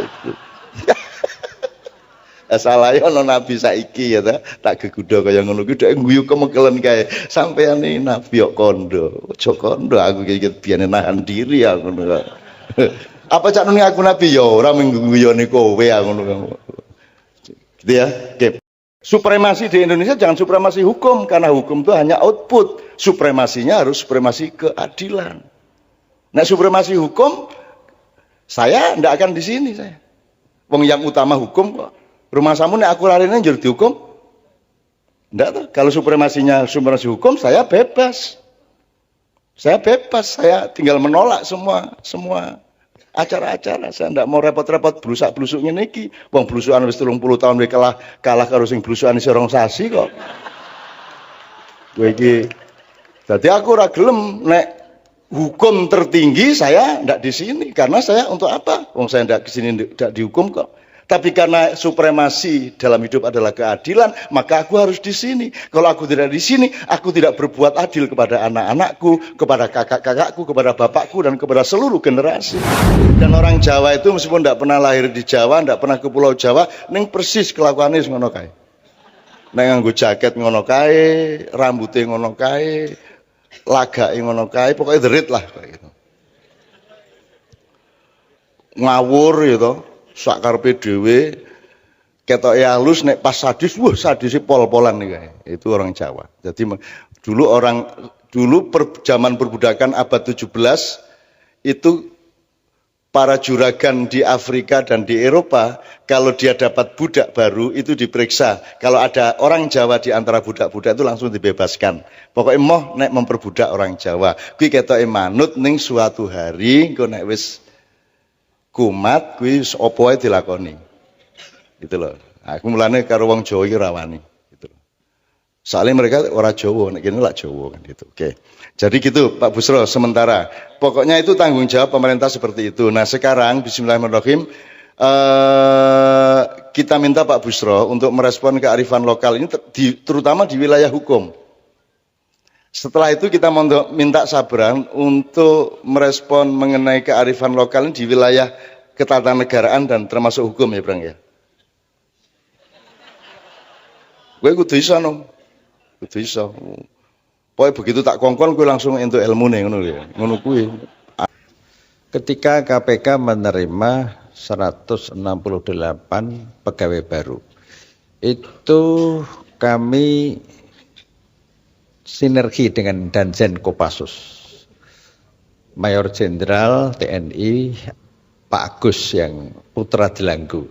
Salah ya ono nabi saiki ya tak gegudo kaya ngono kuwi dhek guyu kemekelen kae. Sampeyan iki nabi kok kondo. Aja kondo aku iki biyen nahan diri aku ngono. Apa cak nuni aku nabi ya ora mengguyoni kowe aku ngono. Gitu ya. Oke. Supremasi di Indonesia jangan supremasi hukum, karena hukum itu hanya output. Supremasinya harus supremasi keadilan. Nah, supremasi hukum saya ndak akan di sini saya. Wong yang utama hukum kok. Rumah samu nek aku larine njur dihukum. Ndak tuh. Kalau supremasi hukum saya bebas. Saya bebas, saya tinggal menolak semua acara-acara. Saya ndak mau repot-repot blusak-blusuk ngene iki. Wong blusukan wis 30 tahun wis kalah karo sing blusukan isih rong sasi kok. Kowe iki dadi aku ora gelem nek hukum tertinggi saya ndak di sini, karena saya untuk apa? Wong saya ndak di sini ndak dihukum kok. Tapi karena supremasi dalam hidup adalah keadilan, maka aku harus di sini. Kalau aku tidak di sini, aku tidak berbuat adil kepada anak-anakku, kepada kakak-kakakku, kepada bapakku, dan kepada seluruh generasi. Dan orang Jawa itu meskipun tidak pernah lahir di Jawa, tidak pernah ke Pulau Jawa, ning persis kelakuannya ngono kae. Nek nganggo jaket ngono kae, rambutnya ngono kae, lagake ngono kae, pokoknya derit lah kayak gitu. Ngawur gitu. Sak karepe dhewe ketoke halus, nek pas sadis, wah sadise pol-polan nih kayak. Itu orang Jawa. Jadi dulu zaman perbudakan abad 17 itu para juragan di Afrika dan di Eropa, kalau dia dapat budak baru itu diperiksa. Kalau ada orang Jawa di antara budak-budak itu langsung dibebaskan. Pokoknya moh nek memperbudak orang Jawa. Kuwi ketoke manut ning suatu hari engko nek wis kumat kuwi apa wae dilakoni. Gitu loh. Aku mulane karo wong Jawa iki rawani gitu loh. Soalnya mereka orang Jawa, nek kene lak Jawa kan gitu. Oke. Jadi gitu Pak Busro sementara. Pokoknya itu tanggung jawab pemerintah seperti itu. Nah, sekarang bismillahirrahmanirrahim kita minta Pak Busro untuk merespon kearifan lokal ini terutama di wilayah hukum. Setelah itu kita minta Sabran untuk merespon mengenai kearifan lokal di wilayah ketatanegaraan dan termasuk hukum ya, Brang ya. Gue kudu iso no. Kudu iso. Pokoknya begitu tak kongkon gue langsung entuk ilmune ngono ya. Ngono kuwi. Ketika KPK menerima 168 pegawai baru, itu kami sinergi dengan Danjen Kopassus. Mayor Jenderal TNI Pak Agus yang putra Delanggu.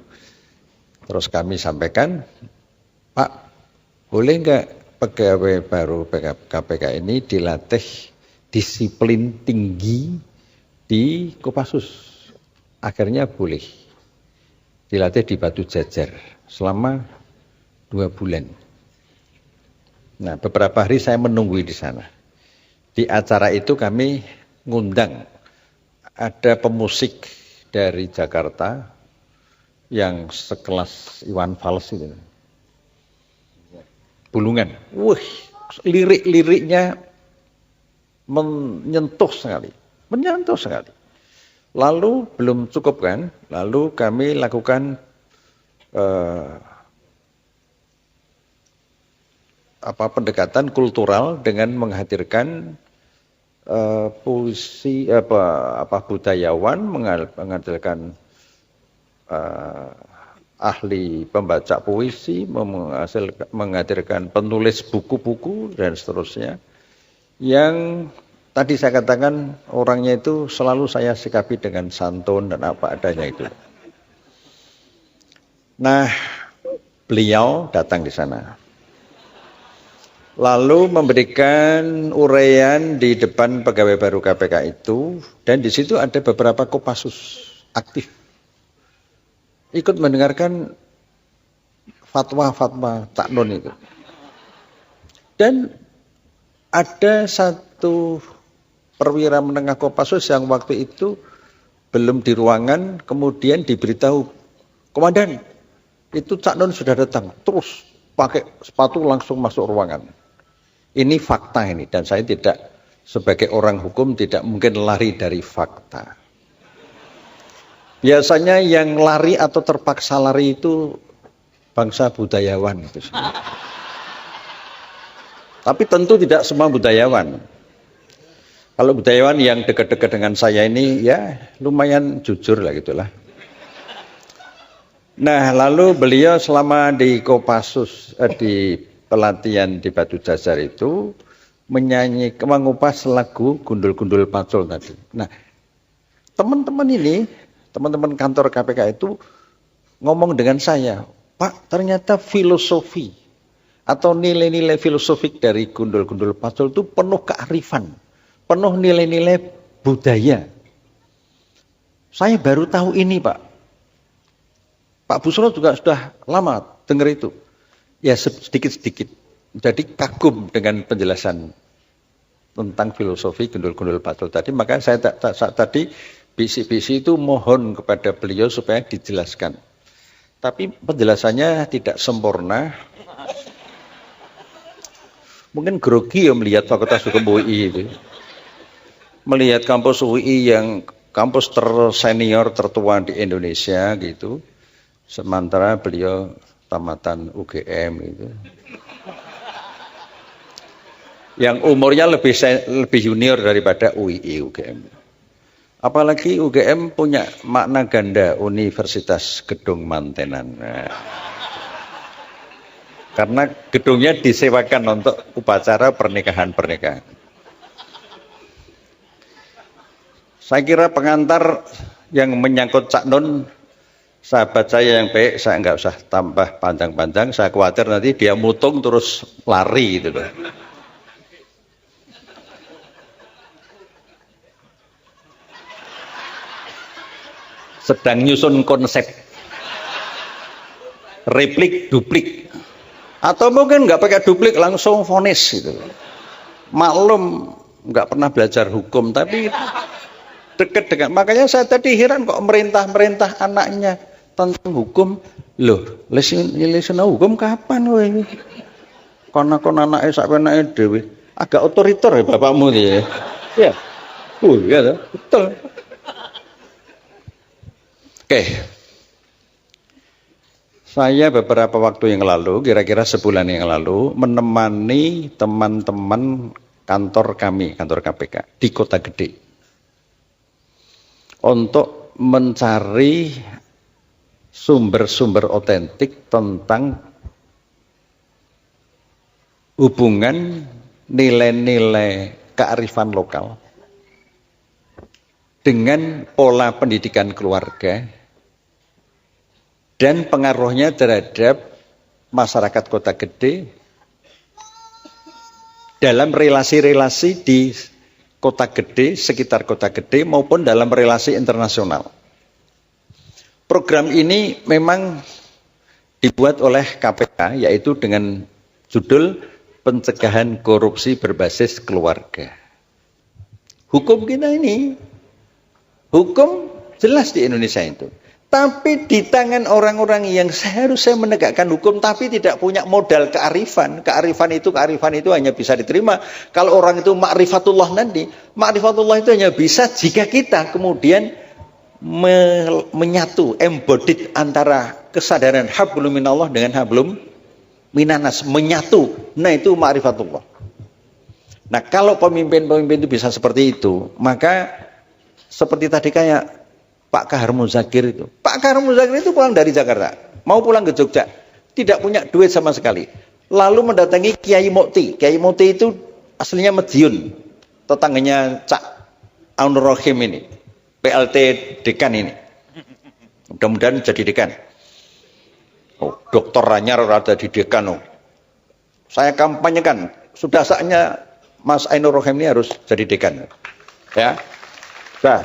Terus kami sampaikan, Pak, boleh enggak pegawai baru KPK ini dilatih disiplin tinggi di Kopassus? Akhirnya boleh. Dilatih di Batu Jajar selama 2 bulan. Nah, beberapa hari saya menunggu di sana. Di acara itu kami ngundang ada pemusik dari Jakarta yang sekelas Iwan Fals itu. Bulungan. Wih, lirik-liriknya menyentuh sekali. Lalu belum cukup kan? Lalu kami lakukan pendekatan kultural dengan menghadirkan puisi budayawan, menghadirkan ahli pembaca puisi, menghadirkan penulis buku-buku dan seterusnya. Yang tadi saya katakan orangnya itu selalu saya sikapi dengan santun dan apa adanya itu. Nah, beliau datang di sana. Lalu memberikan uraian di depan pegawai baru KPK itu, dan di situ ada beberapa Kopassus aktif. Ikut mendengarkan fatwa-fatwa Cak Nun itu. Dan ada satu perwira menengah Kopassus yang waktu itu belum di ruangan, kemudian diberitahu, Komandan, itu Cak Nun sudah datang, terus pakai sepatu langsung masuk ruangan. Ini fakta ini, dan saya tidak sebagai orang hukum tidak mungkin lari dari fakta. Biasanya yang lari atau terpaksa lari itu bangsa budayawan itu. Tapi tentu tidak semua budayawan. Kalau budayawan yang dekat-dekat dengan saya ini ya lumayan jujur lah gitulah. Nah, lalu beliau selama di Kopassus di pelatihan di Batu Jajar itu mengupas lagu Gundul-Gundul Pacul tadi. Nah, teman-teman kantor KPK itu ngomong dengan saya, Pak, ternyata filosofi atau nilai-nilai filosofik dari Gundul-Gundul Pacul itu penuh kearifan, penuh nilai-nilai budaya. Saya baru tahu ini, Pak. Pak Busro juga sudah lama dengar itu. Ya sedikit-sedikit. Jadi kagum dengan penjelasan tentang filosofi Gundul-Gundul Pacul tadi. Maka saya tadi bisi-bisi itu mohon kepada beliau supaya dijelaskan. Tapi penjelasannya tidak sempurna. Mungkin grogi ya melihat Fakultas Hukum UI itu. Melihat kampus UI yang kampus tersenior tertua di Indonesia gitu. Sementara beliau tamatan UGM itu. Yang umurnya lebih junior daripada UII UGM. Apalagi UGM punya makna ganda Universitas Gedung Mantenan. Nah, karena gedungnya disewakan untuk upacara pernikahan-pernikahan. Saya kira pengantar yang menyangkut Cak Nun, sahabat saya yang baik, saya nggak usah tambah panjang-panjang. Saya khawatir nanti dia mutung terus lari gitu loh. Sedang nyusun konsep replik duplik, atau mungkin nggak pakai duplik langsung vonis gitu. Maklum nggak pernah belajar hukum tapi dekat dengan, makanya saya tadi heran kok merintah anaknya tentang hukum. Loh, lesin hukum kapan weh? Karena kon anake sak penake dhewe. Agak otoriter ya bapakmu ya. Ya. Oh iya betul. Oke. Saya beberapa waktu yang lalu, kira-kira sebulan yang lalu, menemani teman-teman kantor kami, kantor KPK, di Kota Gede. Untuk mencari sumber-sumber otentik tentang hubungan nilai-nilai kearifan lokal dengan pola pendidikan keluarga dan pengaruhnya terhadap masyarakat Kota Gede dalam relasi-relasi di Kota Gede, sekitar Kota Gede maupun dalam relasi internasional. Program ini memang dibuat oleh KPK, yaitu dengan judul Pencegahan Korupsi Berbasis Keluarga. Hukum kita ini, hukum jelas di Indonesia itu. Tapi di tangan orang-orang yang seharusnya menegakkan hukum tapi tidak punya modal kearifan. Kearifan itu hanya bisa diterima kalau orang itu ma'rifatullah nanti. Ma'rifatullah itu hanya bisa jika kita kemudian menyatu, embodied antara kesadaran hablum minallah dengan hablum minanas, menyatu. Nah, itu ma'rifatullah. Nah, kalau pemimpin-pemimpin itu bisa seperti itu, maka seperti tadi kayak Pak Kahar Muzakir itu. Pak Kahar Muzakir itu pulang dari Jakarta, mau pulang ke Jogja, tidak punya duit sama sekali. Lalu mendatangi Kiai Mukti. Kiai Mukti itu aslinya Madiun, tetangganya Cak Aunur Rohim ini, PLT dekan ini. Mudah-mudahan jadi dekan. Oh, Dokter Ranyar ada di dekan. Oh. Saya kampanyekan, sudah saatnya Mas Ainur Rohim ini harus jadi dekan. Ya, nah,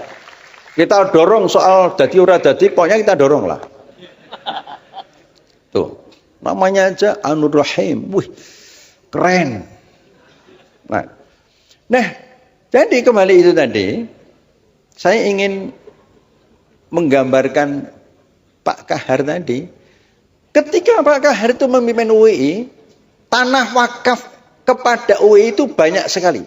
kita dorong soal dadi ora dadi, pokoknya kita dorong lah. Tuh, namanya aja Ainur Rohim, wih, keren. Nah, jadi kembali itu tadi, saya ingin menggambarkan Pak Kahar tadi. Ketika Pak Kahar itu memimpin UII, tanah wakaf kepada UII itu banyak sekali.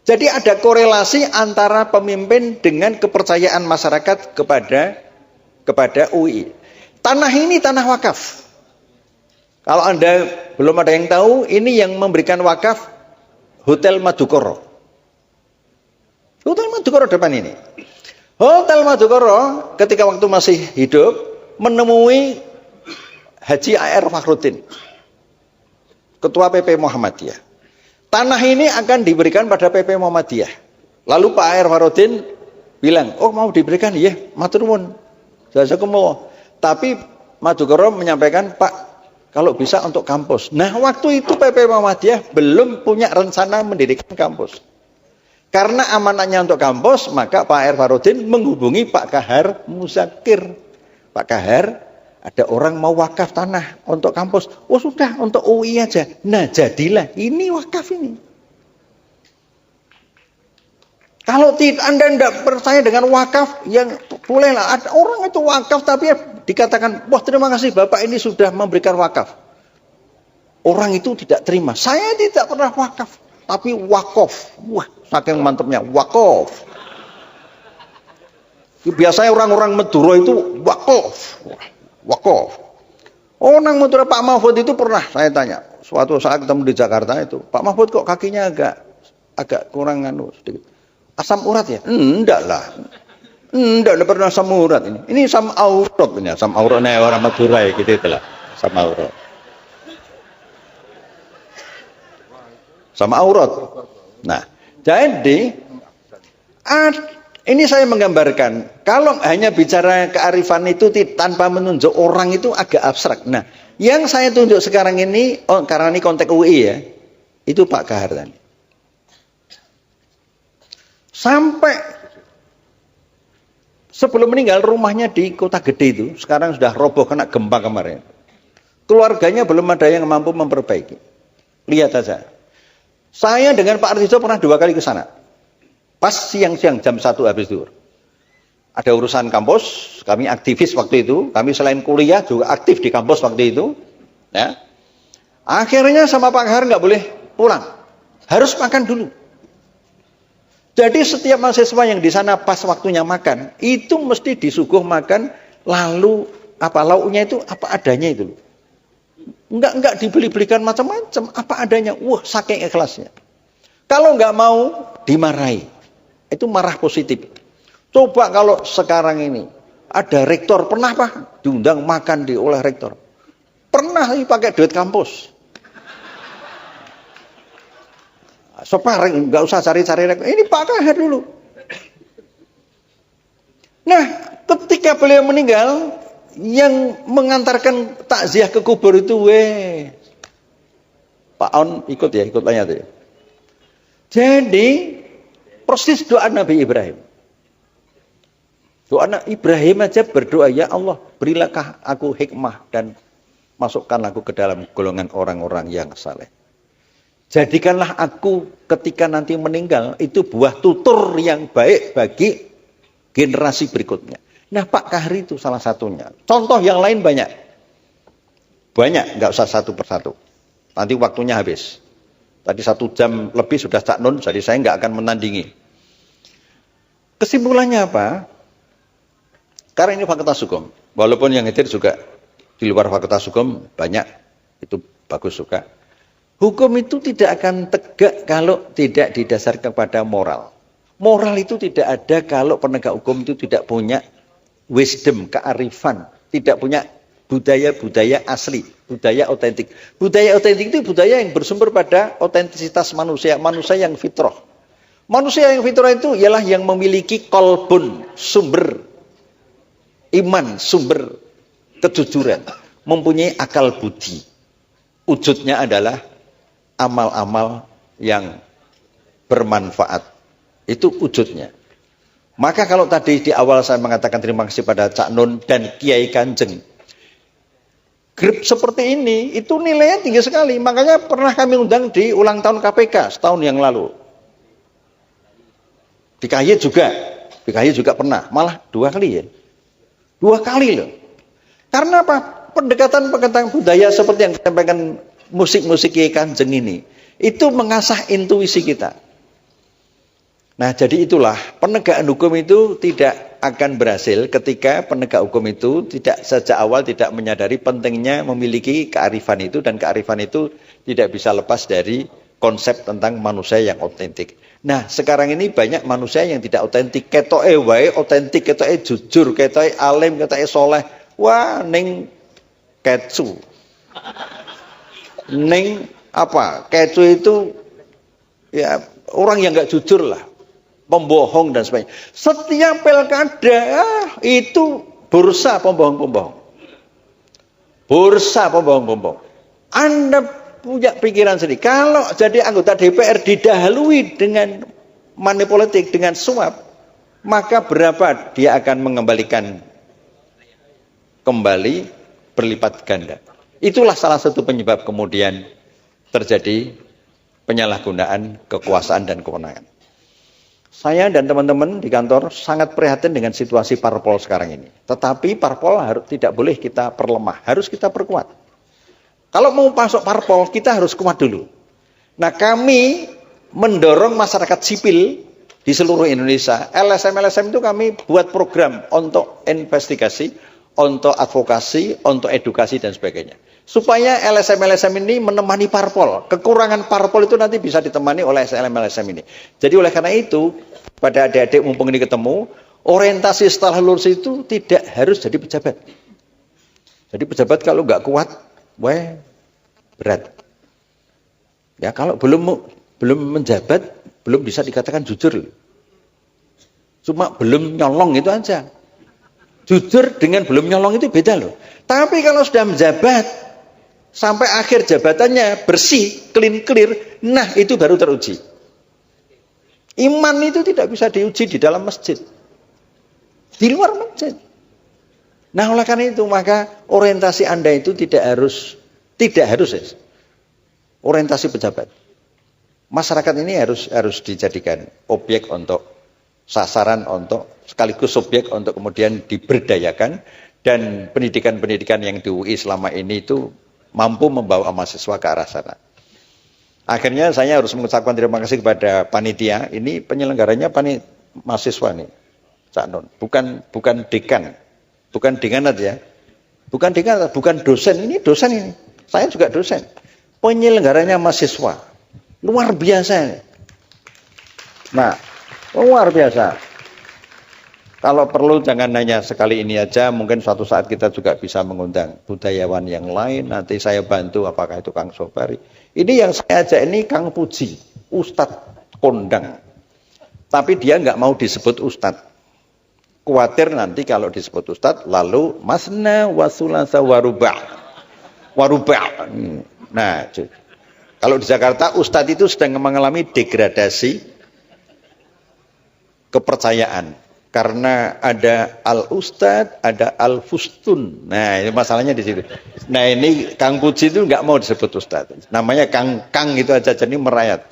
Jadi ada korelasi antara pemimpin dengan kepercayaan masyarakat kepada UII. Tanah ini tanah wakaf. Kalau Anda belum ada yang tahu, ini yang memberikan wakaf Hotel Madukoro. Hotel Madukoro depan ini. Hotel Madukoro ketika waktu masih hidup menemui Haji A.R. Fakhruddin, Ketua PP Muhammadiyah. Tanah ini akan diberikan pada PP Muhammadiyah. Lalu Pak A.R. Fakhruddin bilang, oh mau diberikan, ya matur nuwun. Jazakumullah. Tapi Madukoro menyampaikan, Pak, kalau bisa untuk kampus. Nah, waktu itu PP Muhammadiyah belum punya rencana mendirikan kampus. Karena amanatnya untuk kampus, maka Pak A.R. Fakhruddin menghubungi Pak Kahar Muzakir. Pak Kahar, ada orang mau wakaf tanah untuk kampus. Oh sudah, untuk UI aja. Nah jadilah, ini wakaf ini. Kalau Anda tidak percaya dengan wakaf, yang bolehlah. Ada orang itu wakaf tapi dikatakan, wah terima kasih Bapak ini sudah memberikan wakaf. Orang itu tidak terima. Saya tidak pernah wakaf, tapi wakof. Wah, saking mantapnya, wakof. Biasanya orang-orang Madura itu wakof. Wakof. Orang Madura Pak Mahfud itu pernah saya tanya. Suatu saat ketemu di Jakarta itu, Pak Mahfud kok kakinya agak kurang sedikit. Asam urat ya? Enggak lah. Enggak pernah asam urat ini. Ini asam aurat ini, asam auratnya orang Madura ya gitu itulah. Asam aurat. Sama aurat. Nah, jadi ini saya menggambarkan, kalau hanya bicara kearifan itu tanpa menunjuk orang itu agak abstrak. Nah, yang saya tunjuk sekarang ini, karena ini konteks UI ya, itu Pak Kahar tadi. Sampai sebelum meninggal rumahnya di Kota Gede itu, sekarang sudah roboh kena gempa kemarin. Keluarganya belum ada yang mampu memperbaiki. Lihat saja. Saya dengan Pak Artijo pernah 2 kali ke sana. Pas siang-siang jam 1 habis zuhur. Ada urusan kampus, kami aktivis waktu itu, kami selain kuliah juga aktif di kampus waktu itu. Ya. Akhirnya sama Pak Kahar nggak boleh pulang, harus makan dulu. Jadi setiap mahasiswa yang di sana pas waktunya makan, itu mesti disuguh makan, lalu apa lauknya itu apa adanya itu. Enggak dibeli-belikan macam-macam, apa adanya. Wah, saking ikhlasnya. Kalau enggak mau, dimarahi. Itu marah positif. Coba kalau sekarang ini ada rektor, pernah Pak diundang makan oleh rektor? Pernah pakai duit kampus. Separeng, nggak usah cari-cari rektor. Ini Pak Kahar dulu. Nah, ketika beliau meninggal, yang mengantarkan takziah ke kubur itu, Pak On ikut tanya tuh. Jadi persis doa Nabi Ibrahim. Doa Nabi Ibrahim aja berdoa, ya Allah, berilah aku hikmah dan masukkan aku ke dalam golongan orang-orang yang saleh. Jadikanlah aku ketika nanti meninggal itu buah tutur yang baik bagi generasi berikutnya. Nah, Pak Kahri itu salah satunya. Contoh yang lain banyak. Banyak, nggak usah satu persatu. Nanti waktunya habis. Tadi 1 jam lebih sudah Cak Nun, jadi saya nggak akan menandingi. Kesimpulannya apa? Karena ini Fakultas Hukum. Walaupun yang hadir juga di luar Fakultas Hukum banyak, itu bagus juga. Hukum itu tidak akan tegak kalau tidak didasarkan kepada moral. Moral itu tidak ada kalau penegak hukum itu tidak punya wisdom, kearifan, tidak punya budaya-budaya asli, budaya otentik. Budaya otentik itu budaya yang bersumber pada otentisitas manusia, manusia yang fitrah. Manusia yang fitrah itu ialah yang memiliki kolbun, sumber iman, sumber kejujuran, mempunyai akal budi. Wujudnya adalah amal-amal yang bermanfaat. Itu wujudnya. Maka kalau tadi di awal saya mengatakan terima kasih pada Cak Nun dan Kiai Kanjeng. Grup seperti ini itu nilainya tinggi sekali. Makanya pernah kami undang di ulang tahun KPK setahun yang lalu. Di KY juga pernah. Malah 2 kali ya. 2 kali loh. Karena apa? Pendekatan budaya seperti yang disampaikan musik-musik Kiai Kanjeng ini, itu mengasah intuisi kita. Nah, jadi itulah penegakan hukum itu tidak akan berhasil ketika penegak hukum itu tidak sejak awal tidak menyadari pentingnya memiliki kearifan itu, dan kearifan itu tidak bisa lepas dari konsep tentang manusia yang otentik. Nah, sekarang ini banyak manusia yang tidak otentik, ketoke wae otentik, ketoke jujur, ketoke alim, ketoke soleh. Wah, ning kecu. Ning apa? Kecu itu ya orang yang nggak jujur lah, pembohong dan sebagainya. Setiap pilkada itu bursa pembohong-pembohong. Bursa pembohong-pembohong. Anda punya pikiran sendiri. Kalau jadi anggota DPR didahului dengan money politik, dengan suap, maka berapa dia akan mengembalikan kembali berlipat ganda. Itulah salah satu penyebab kemudian terjadi penyalahgunaan kekuasaan dan kewenangan. Saya dan teman-teman di kantor sangat prihatin dengan situasi parpol sekarang ini. Tetapi parpol tidak boleh kita perlemah, harus kita perkuat. Kalau mau masuk parpol, kita harus kuat dulu. Nah, kami mendorong masyarakat sipil di seluruh Indonesia. LSM itu kami buat program untuk investigasi, untuk advokasi, untuk edukasi dan sebagainya. Supaya LSM ini menemani parpol. Kekurangan parpol itu nanti bisa ditemani oleh LSM ini. Jadi oleh karena itu, pada adik-adik mumpung ini ketemu, orientasi setelah lulus itu tidak harus jadi pejabat. Jadi pejabat kalau nggak kuat, berat. Ya kalau belum menjabat, belum bisa dikatakan jujur. Cuma belum nyolong itu aja. Jujur dengan belum nyolong itu beda loh. Tapi kalau sudah menjabat, sampai akhir jabatannya bersih, clear, nah itu baru teruji. Iman itu tidak bisa diuji di dalam masjid, di luar masjid. Nah oleh karena itu maka orientasi Anda itu tidak harus orientasi pejabat. Masyarakat ini harus dijadikan objek untuk sasaran, untuk sekaligus subjek untuk kemudian diberdayakan, dan pendidikan-pendidikan yang di UI selama ini itu mampu membawa mahasiswa ke arah sana. Akhirnya saya harus mengucapkan terima kasih kepada panitia. Ini penyelenggaranya mahasiswa nih, Cak Nun. Bukan dekan. Bukan dekanat ya. Bukan dekanat, bukan dosen. Ini dosen ini. Saya juga dosen. Penyelenggaranya mahasiswa. Luar biasa. Nah, luar biasa. Kalau perlu jangan hanya sekali ini aja, mungkin suatu saat kita juga bisa mengundang budayawan yang lain. Nanti saya bantu, apakah itu Kang Sobari. Ini yang saya ajak ini Kang Puji, Ustadz kondang. Tapi dia nggak mau disebut Ustadz. Khawatir nanti kalau disebut Ustadz, lalu masna wasulasa warubah. Nah, kalau di Jakarta Ustadz itu sedang mengalami degradasi kepercayaan. Karena ada al-ustad, ada al-fustun. Nah, ini masalahnya di situ. Nah, ini Kang Puji itu nggak mau disebut ustad. Namanya Kang itu aja, jadi merayat.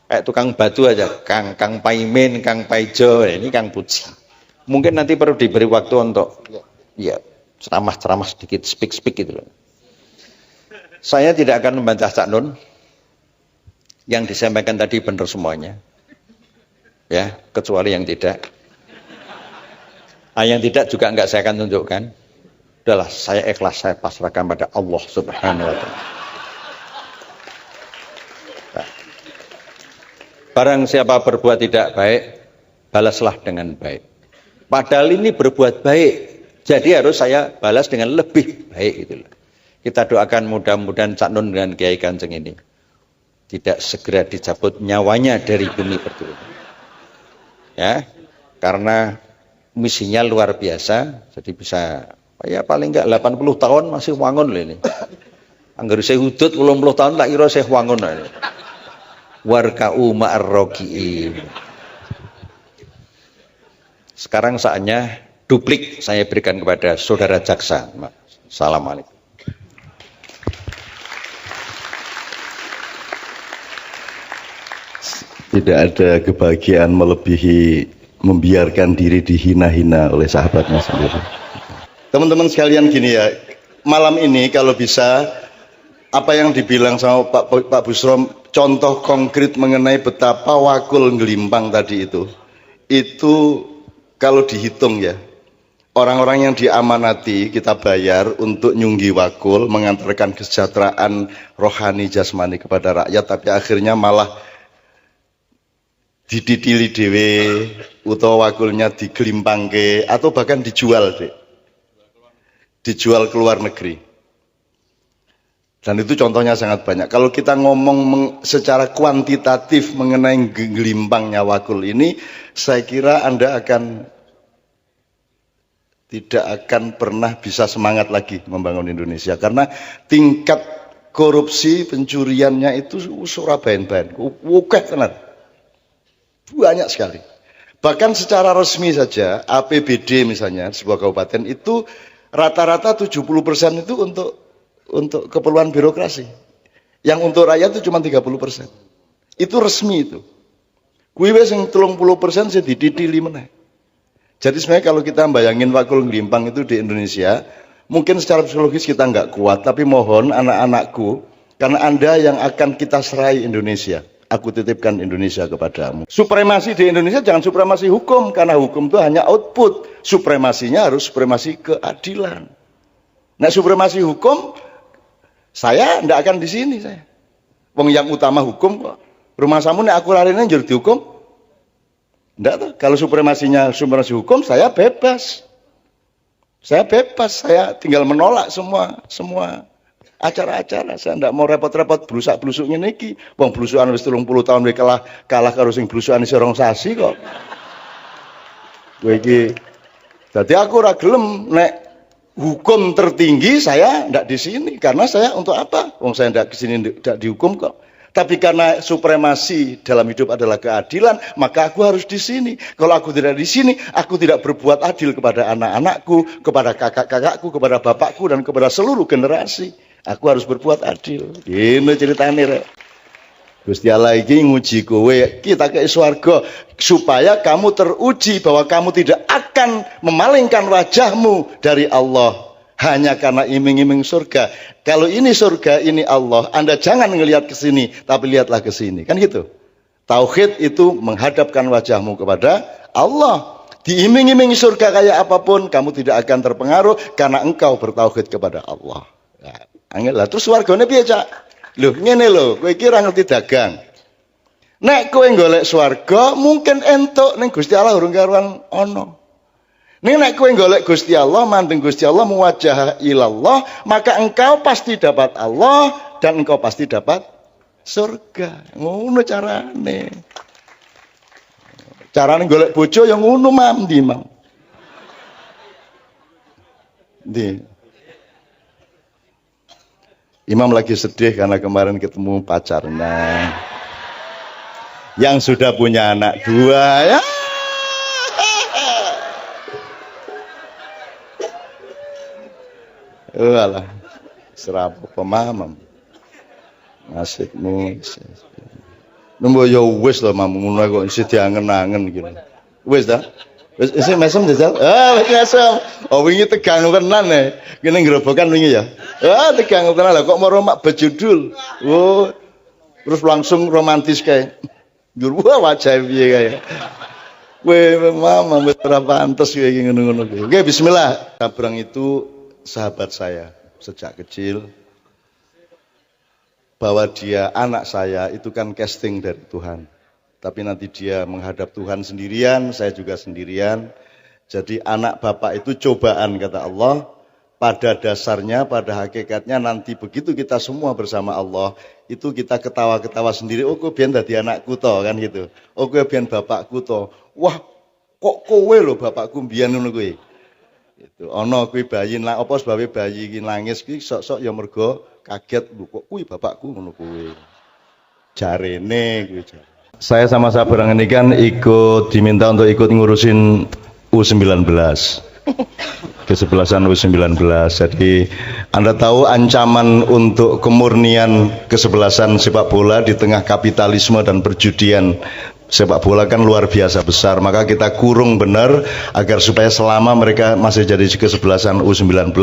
Kayak tukang batu aja. Kang Paimin, Kang Paijo. Ini Kang Puji. Mungkin nanti perlu diberi waktu untuk ya ceramah sedikit, speak gitu loh. Saya tidak akan membantah Cak Nun. Yang disampaikan tadi benar semuanya. Ya, kecuali yang tidak. Yang tidak juga enggak saya akan tunjukkan. Udahlah, saya ikhlas, saya pasrahkan pada Allah Subhanahu wa taala. Nah. Barang siapa berbuat tidak baik, balaslah dengan baik. Padahal ini berbuat baik, jadi harus saya balas dengan lebih baik gitu loh. Kita doakan mudah-mudahan Cak Nun dengan Kiai Kanjeng ini tidak segera dicabut nyawanya dari bumi pertiwi. Ya, karena misinya luar biasa, jadi bisa ya paling enggak 80 tahun masih wangun loh ini. Angger saya hudud 80 tahun tak kira saya wangun loh ini. Warka'u ma'ar-roki'in. Sekarang saatnya duplik saya berikan kepada saudara jaksa. Assalamualaikum. Tidak ada kebahagiaan melebihi membiarkan diri dihina-hina oleh sahabatnya sendiri. Teman-teman sekalian gini ya, malam ini kalau bisa apa yang dibilang sama Pak Busrom, contoh konkret mengenai betapa wakul ngelimpang tadi itu kalau dihitung ya, orang-orang yang diamanati kita bayar untuk nyunggi wakul, mengantarkan kesejahteraan rohani jasmani kepada rakyat, tapi akhirnya malah diditili dewe utawa wakulnya digelimpangke atau bahkan dijual ke luar negeri. Dan itu contohnya sangat banyak. Kalau kita ngomong secara kuantitatif mengenai gelimpangnya wakul ini, saya kira Anda tidak akan pernah bisa semangat lagi membangun Indonesia karena tingkat korupsi pencuriannya itu surabayan-bayan, wukeh tenan. Banyak sekali. Bahkan secara resmi saja APBD misalnya sebuah kabupaten itu rata-rata 70% itu untuk keperluan birokrasi. Yang untuk rakyat itu cuma 30%. Itu resmi itu. Kuwi wis sing 30% sing diditili meneh. Jadi sebenarnya kalau kita bayangin wakul ngelimpang itu di Indonesia, mungkin secara psikologis kita nggak kuat, tapi mohon anak-anakku, karena Anda yang akan kita serai Indonesia. Aku titipkan Indonesia kepadamu. Supremasi di Indonesia jangan supremasi hukum, karena hukum itu hanya output. Supremasinya harus supremasi keadilan. Nah, supremasi hukum, saya tidak akan di sini saya. Wong yang utama hukum kok. Rumah samu nek aku larine njur dihukum. Enggak tuh. Kalau supremasi hukum, saya bebas. Saya bebas, saya tinggal menolak semua acara-acara. Saya tidak mau repot-repot blusak-blusuk ngene iki. Wong blusukan wis 30 tahun wis kalah karo sing blusukan isih rong sasi kok. Kowe iki. Dadi aku ora gelem nek hukum tertinggi saya tidak di sini karena saya untuk apa? Wong saya tidak di sini tidak dihukum kok. Tapi karena supremasi dalam hidup adalah keadilan, maka aku harus di sini. Kalau aku tidak di sini, aku tidak berbuat adil kepada anak-anakku, kepada kakak-kakakku, kepada bapakku dan kepada seluruh generasi. Aku harus berbuat adil. Ini ceritanya. Gusti Allah iki nguji kowe, kita ke swarga supaya kamu teruji bahwa kamu tidak akan memalingkan wajahmu dari Allah. hanya karena iming-iming surga. Kalau ini surga, ini Allah, Anda jangan ngelihat ke sini, tapi lihatlah ke sini. Kan gitu. Tauhid itu menghadapkan wajahmu kepada Allah. Diiming-iming surga kayak apapun, kamu tidak akan terpengaruh karena engkau bertauhid kepada Allah. Nah, angel lah. Terus wargane piye, Cak? Loh, ngene lho, kowe iki ora ngerti dagang. Nek kowe golek swarga, mungkin entuk ning Gusti Allah urung karuan ana. Nek kowe golek Gusti Allah, mandeng Gusti Allah, muwajjah ilallah, maka engkau pasti dapat Allah dan engkau pasti dapat surga. Ngono carane. Carane golek bojo yang ngono mandi, Mam. Imam lagi sedih karena kemarin ketemu pacarnya yang sudah punya anak 2 ya. Walah, serapu pemamam. Nasibmu. Nembo ya wis lho Mam, ngono kok isih diangen-angen gitu. Wis ta? Wis isih mesem jajal. Wis mesem. Oh wingi tegang tenan e. Kene ngrobokan wingi ya. Tegang tenan lah kok mau mak bejudul. Oh. Terus langsung romantis kae. Njur wajah piye kae. Kowe Mam wis ora pantes kowe iki ngono-ngono. Oke, bismillah. Sabrang itu sahabat saya sejak kecil, bahwa dia anak saya itu kan casting dari Tuhan, tapi nanti dia menghadap Tuhan sendirian, saya juga sendirian. Jadi anak bapak itu cobaan kata Allah. Pada dasarnya, pada hakikatnya nanti begitu kita semua bersama Allah, itu kita ketawa-ketawa sendiri. Oh kok biar dadi anakku toh kan gitu. Oh kok biar bapakku toh. Wah kok kowe lho bapakku biyen ngono kowe. Itu ana kuwi bayi lah apa sebabe bayi iki nangis kuwi sok-sok ya mergo kaget lho kok kuwi bapakku ngono kuwi. Jarene kuwi. Saya sama Sabrang ini kan ikut diminta untuk ikut ngurusin U19. Kesebelasan U19. Jadi Anda tahu ancaman untuk kemurnian kesebelasan sepak bola di tengah kapitalisme dan perjudian sepak bola kan luar biasa besar, maka kita kurung benar agar supaya selama mereka masih jadi kesebelasan U19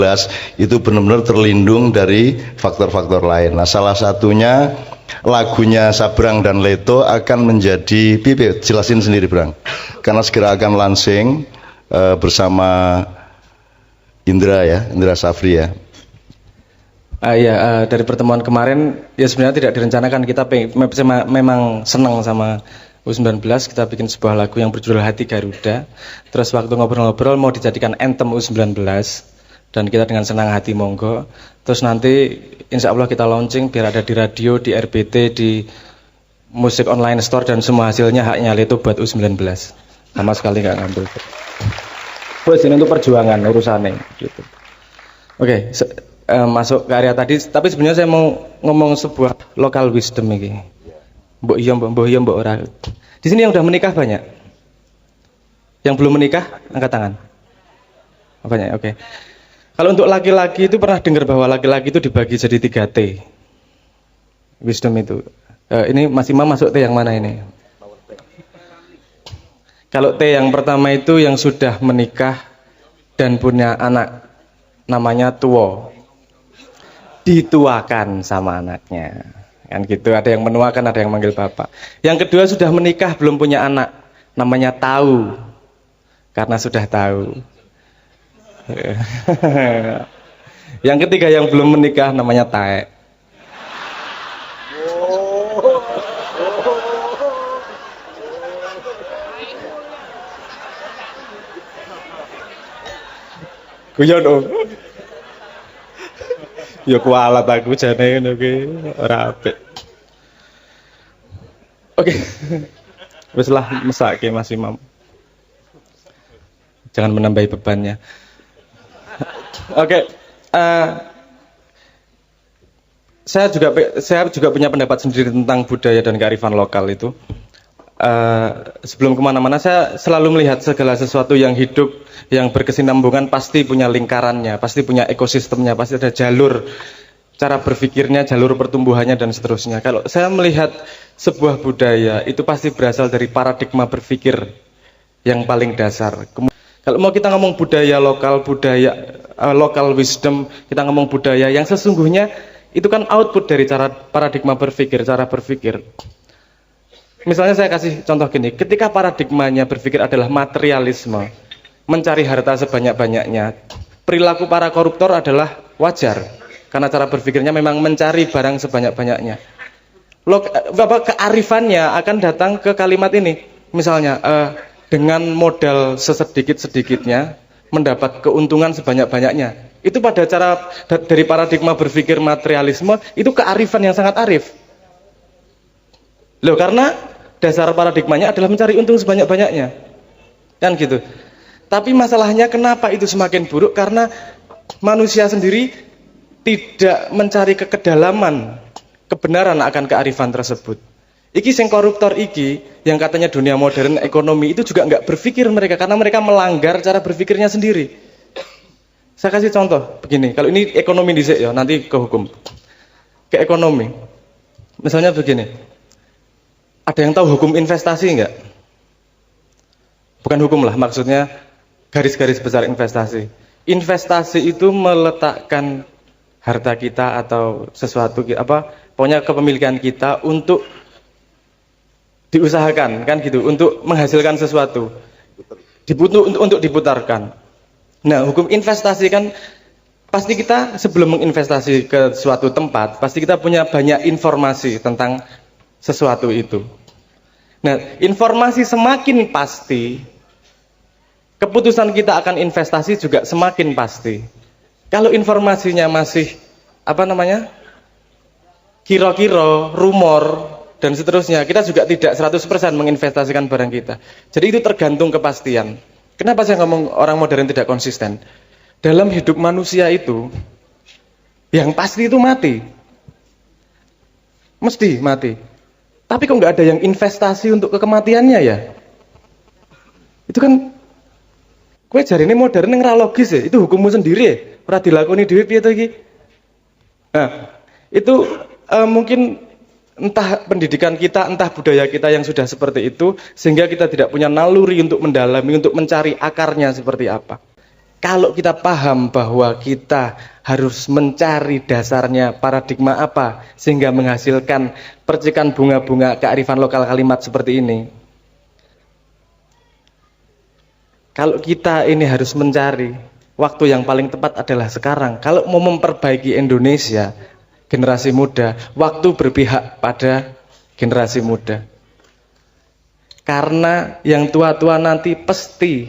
itu benar-benar terlindung dari faktor-faktor lain. Nah salah satunya lagunya Sabrang dan Leto akan menjadi pipi, jelasin sendiri Brang, karena segera akan launching bersama Indra ya, Indra Safri ya. Dari pertemuan kemarin ya sebenarnya tidak direncanakan, kita memang senang sama U19, kita bikin sebuah lagu yang berjudul Hati Garuda. Terus waktu ngobrol-ngobrol mau dijadikan anthem U19 dan kita dengan senang hati monggo. Terus nanti insya Allah kita launching biar ada di radio, di RBT, di musik online store dan semua hasilnya haknya itu buat U19. Sama sekali nggak ngambil. Terus ini untuk perjuangan urusannya gitu. Oke, masuk ke area tadi, tapi sebenarnya saya mau ngomong sebuah local wisdom ini. Mbok iya mbok ora. Di sini yang udah menikah banyak. Yang belum menikah angkat tangan. Banyak, oke. Kalau untuk laki-laki itu pernah dengar bahwa laki-laki itu dibagi jadi 3 T. Wisdom itu. Ini Mas Imam masuk T yang mana ini? Kalau T yang pertama itu yang sudah menikah dan punya anak, namanya tuwo. Dituakan sama anaknya. Kan gitu, ada yang menuakan, ada yang manggil bapak. Yang kedua sudah menikah belum punya anak, namanya tahu, karena sudah tahu. Yang ketiga yang belum menikah namanya taek. Guyon dong. Ya kualat aku jane ngono ki ora apik. Oke. Wis lah mesake Mas Imam. Jangan menambahi bebannya. Oke. Saya juga punya pendapat sendiri tentang budaya dan kearifan lokal itu. Sebelum kemana-mana saya selalu melihat segala sesuatu yang hidup, yang berkesinambungan pasti punya lingkarannya, pasti punya ekosistemnya, pasti ada jalur cara berpikirnya, jalur pertumbuhannya dan seterusnya. Kalau saya melihat sebuah budaya itu pasti berasal dari paradigma berpikir yang paling dasar. Kalau mau kita ngomong budaya lokal, budaya local wisdom, kita ngomong budaya, yang sesungguhnya itu kan output dari cara paradigma berpikir, cara berpikir. Misalnya saya kasih contoh gini, ketika paradigmanya berpikir adalah materialisme, mencari harta sebanyak-banyaknya, perilaku para koruptor adalah wajar, karena cara berpikirnya memang mencari barang sebanyak-banyaknya. Kearifannya akan datang ke kalimat ini, misalnya dengan modal sesedikit-sedikitnya mendapat keuntungan sebanyak-banyaknya. Itu pada cara dari paradigma berpikir materialisme, itu kearifan yang sangat arif. Loh, karena dasar paradigmanya adalah mencari untung sebanyak-banyaknya. Kan gitu. Tapi masalahnya kenapa itu semakin buruk? Karena manusia sendiri tidak mencari kekedalaman kebenaran akan kearifan tersebut. Iki sing koruptor iki, yang katanya dunia modern ekonomi, itu juga nggak berpikir mereka, karena mereka melanggar cara berpikirnya sendiri. Saya kasih contoh begini, kalau ini ekonomi dhisik ya, nanti ke hukum. Ke ekonomi. Misalnya begini. Ada yang tahu hukum investasi enggak? Bukan hukum lah, maksudnya garis-garis besar investasi. Investasi itu meletakkan harta kita atau sesuatu pokoknya kepemilikan kita untuk diusahakan, kan gitu, untuk menghasilkan sesuatu. Untuk diputarkan. Nah, hukum investasi kan pasti kita sebelum menginvestasi ke suatu tempat, pasti kita punya banyak informasi tentang sesuatu itu. Nah, informasi semakin pasti, keputusan kita akan investasi juga semakin pasti. Kalau informasinya masih kira-kira, rumor dan seterusnya, kita juga tidak 100% menginvestasikan barang kita. Jadi itu tergantung kepastian. Kenapa saya ngomong orang modern tidak konsisten? Dalam hidup manusia itu, yang pasti itu mati. Mesti mati. Tapi kok nggak ada yang investasi untuk kematiannya ya? Itu kan, kue jari ini modern yang ra logis ya. Itu hukummu sendiri ya. Ora dilakoni dhewe piye to iki? Nah, itu mungkin entah pendidikan kita, entah budaya kita yang sudah seperti itu, sehingga kita tidak punya naluri untuk mendalami, untuk mencari akarnya seperti apa. Kalau kita paham bahwa kita harus mencari dasarnya paradigma apa, sehingga menghasilkan percikan bunga-bunga kearifan lokal kalimat seperti ini. Kalau kita ini harus mencari, waktu yang paling tepat adalah sekarang. Kalau mau memperbaiki Indonesia, generasi muda, waktu berpihak pada generasi muda. Karena yang tua-tua nanti pasti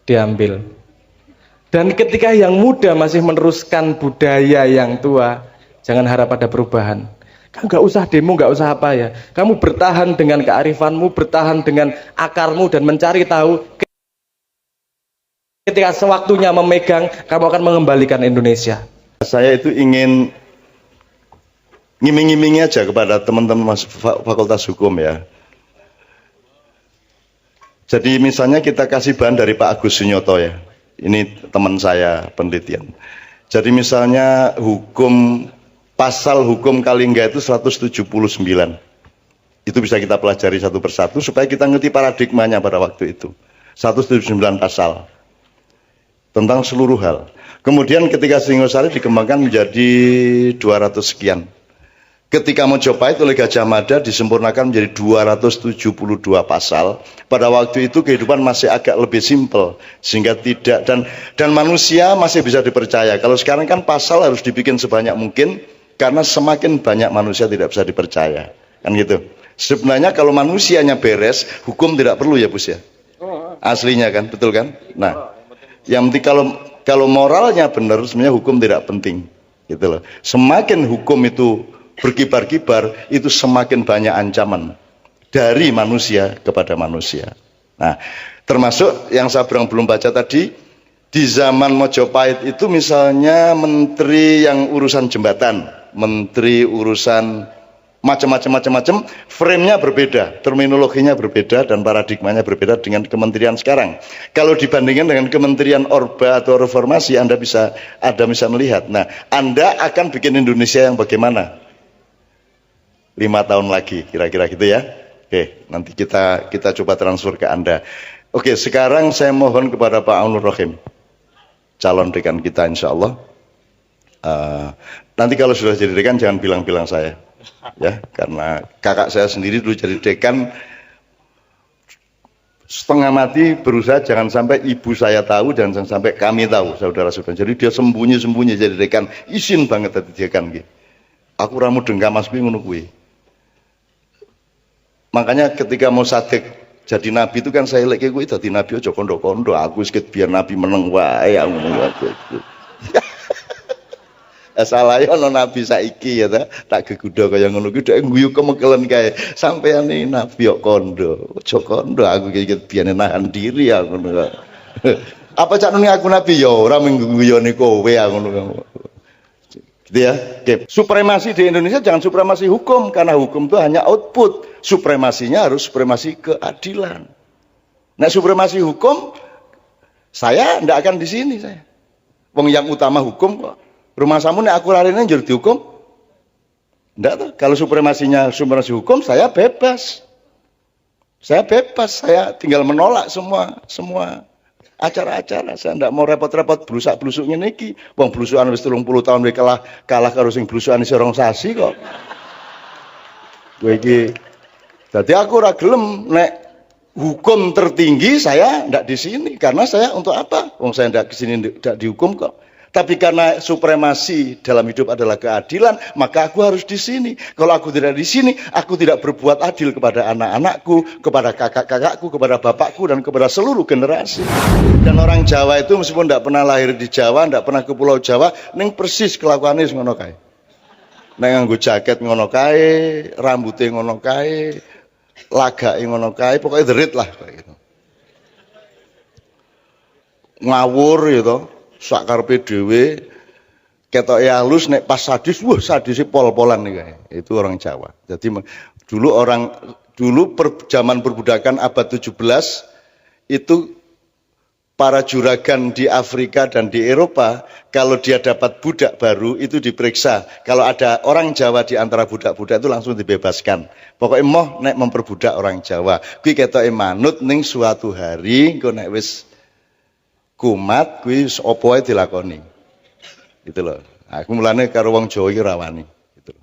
diambil. Dan ketika yang muda masih meneruskan budaya yang tua, jangan harap ada perubahan. Kamu nggak usah demo, nggak usah apa ya. Kamu bertahan dengan kearifanmu, bertahan dengan akarmu dan mencari tahu. Ketika sewaktunya memegang, kamu akan mengembalikan Indonesia. Saya itu ingin ngiming-ngimingi aja kepada teman-teman Fakultas Hukum ya. Jadi misalnya kita kasih bahan dari Pak Agus Sunyoto ya. Ini teman saya penelitian. Jadi misalnya pasal hukum Kalingga itu 179. Itu bisa kita pelajari satu persatu supaya kita ngerti paradigmanya pada waktu itu. 179 pasal. Tentang seluruh hal. Kemudian ketika Singosari dikembangkan menjadi 200 sekian. Ketika Mojopahit oleh Gajah Mada disempurnakan menjadi 272 pasal. Pada waktu itu kehidupan masih agak lebih simpel, sehingga tidak dan manusia masih bisa dipercaya. Kalau sekarang kan pasal harus dibikin sebanyak mungkin karena semakin banyak manusia tidak bisa dipercaya. Kan gitu. Sebenarnya kalau manusianya beres, hukum tidak perlu ya, Bus ya. Aslinya kan, betul kan? Nah, yang penting kalau moralnya benar, sebenarnya hukum tidak penting, gitu loh. Semakin hukum itu berkibar-kibar, itu semakin banyak ancaman dari manusia kepada manusia. Nah, termasuk yang saya belum baca tadi, di zaman Mojopahit itu misalnya menteri yang urusan jembatan, menteri urusan macam-macam, frame-nya berbeda, terminologinya berbeda, dan paradigmanya berbeda dengan kementerian sekarang. Kalau dibandingkan dengan kementerian Orba atau Reformasi, Anda bisa melihat. Nah, Anda akan bikin Indonesia yang bagaimana? 5 tahun lagi, kira-kira gitu ya. Oke, nanti kita coba transfer ke Anda. Oke, sekarang saya mohon kepada Pak Aunur Rohim, calon dekan kita insya Allah. Nanti kalau sudah jadi dekan jangan bilang-bilang saya, ya, karena kakak saya sendiri dulu jadi dekan, setengah mati berusaha jangan sampai ibu saya tahu dan jangan sampai kami tahu, saudara-saudara. Jadi dia sembunyi-sembunyi jadi dekan, isin banget tadi dekan gitu. Aku ramu dengkam mas kuwi ngono kuwi. Makanya ketika mau sadek jadi nabi itu kan saya lek kuwi dadi nabi aja kondo-kondo, aku wis biar nabi meneng wae ngono aku. Salah ya ono nabi saiki ya tak gegudo kaya ngono kuwi dhek guyu kemekelen kae. Sampeyane nabi kok kondo. Aja kondo aku iki biyen nahan diri aku ngono. Apa cak nuni aku nabi ya ora mengguyoni kowe ngono. Gitu ya. Oke. Supremasi di Indonesia jangan supremasi hukum karena hukum itu hanya output. Supremasinya harus supremasi keadilan. Nah, supremasi hukum saya ndak akan di sini saya. Wong yang utama hukum kok. Rumah samu nek aku larine njur dihukum. Ndak tuh. Kalau supremasinya supremasi hukum saya bebas. Saya bebas, saya tinggal menolak semua acara-acara. Saya ndak mau repot-repot blusak-blusuk ngene iki. Wong blusukan wis 30 tahun wis kalah karo sing blusukan isih rong sasi kok. Kowe iki dadi aku ora gelem nek hukum tertinggi saya ndak di sini karena saya untuk apa? Wong saya ndak kesini ndak dihukum kok. Tapi karena supremasi dalam hidup adalah keadilan, maka aku harus di sini. Kalau aku tidak di sini, aku tidak berbuat adil kepada anak-anakku, kepada kakak-kakakku, kepada bapakku, dan kepada seluruh generasi. Dan orang Jawa itu meskipun tidak pernah lahir di Jawa, tidak pernah ke Pulau Jawa, ning persis kelakuannya ngono kae. Nek nganggo jaket ngono kae, rambutnya ngono kae, lagake ngono kae, pokoknya derit lah kayak gitu. Ngawur gitu. Sak karepe dhewe ketoke halus nek pas sadis wah sadise pol-polan nih kayak. Itu orang Jawa. Jadi dulu zaman perbudakan abad 17 itu para juragan di Afrika dan di Eropa kalau dia dapat budak baru itu diperiksa. Kalau ada orang Jawa di antara budak-budak itu langsung dibebaskan. Pokoknya moh nek memperbudak orang Jawa. Kuwi ketoke manut ning suatu hari engko nek wis kumat kuwi apa wae dilakoni. Gitu loh. Aku mulane karo wong Jawa iki rawani gitu.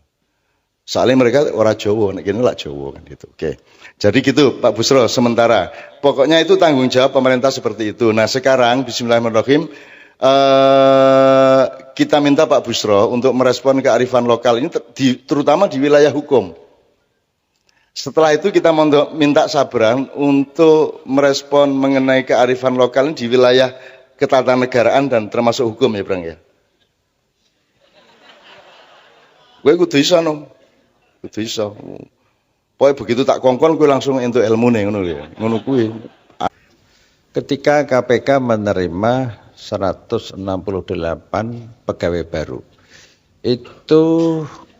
Soalnya mereka orang Jawa, nek kene lak Jawa kan gitu. Oke. Jadi gitu Pak Busro sementara. Pokoknya itu tanggung jawab pemerintah seperti itu. Nah, sekarang bismillahirrahmanirrahim kita minta Pak Busro untuk merespon kearifan lokal ini terutama di wilayah hukum. Setelah itu kita minta Sabran untuk merespon mengenai kearifan lokal di wilayah ketatanegaraan dan termasuk hukum ya Bang ya. Gue kudu iso no. Kudu iso. Pokoknya begitu tak kongkon gue langsung entuk ilmune ngono ya. Ngono kuwi. Ketika KPK menerima 168 pegawai baru, itu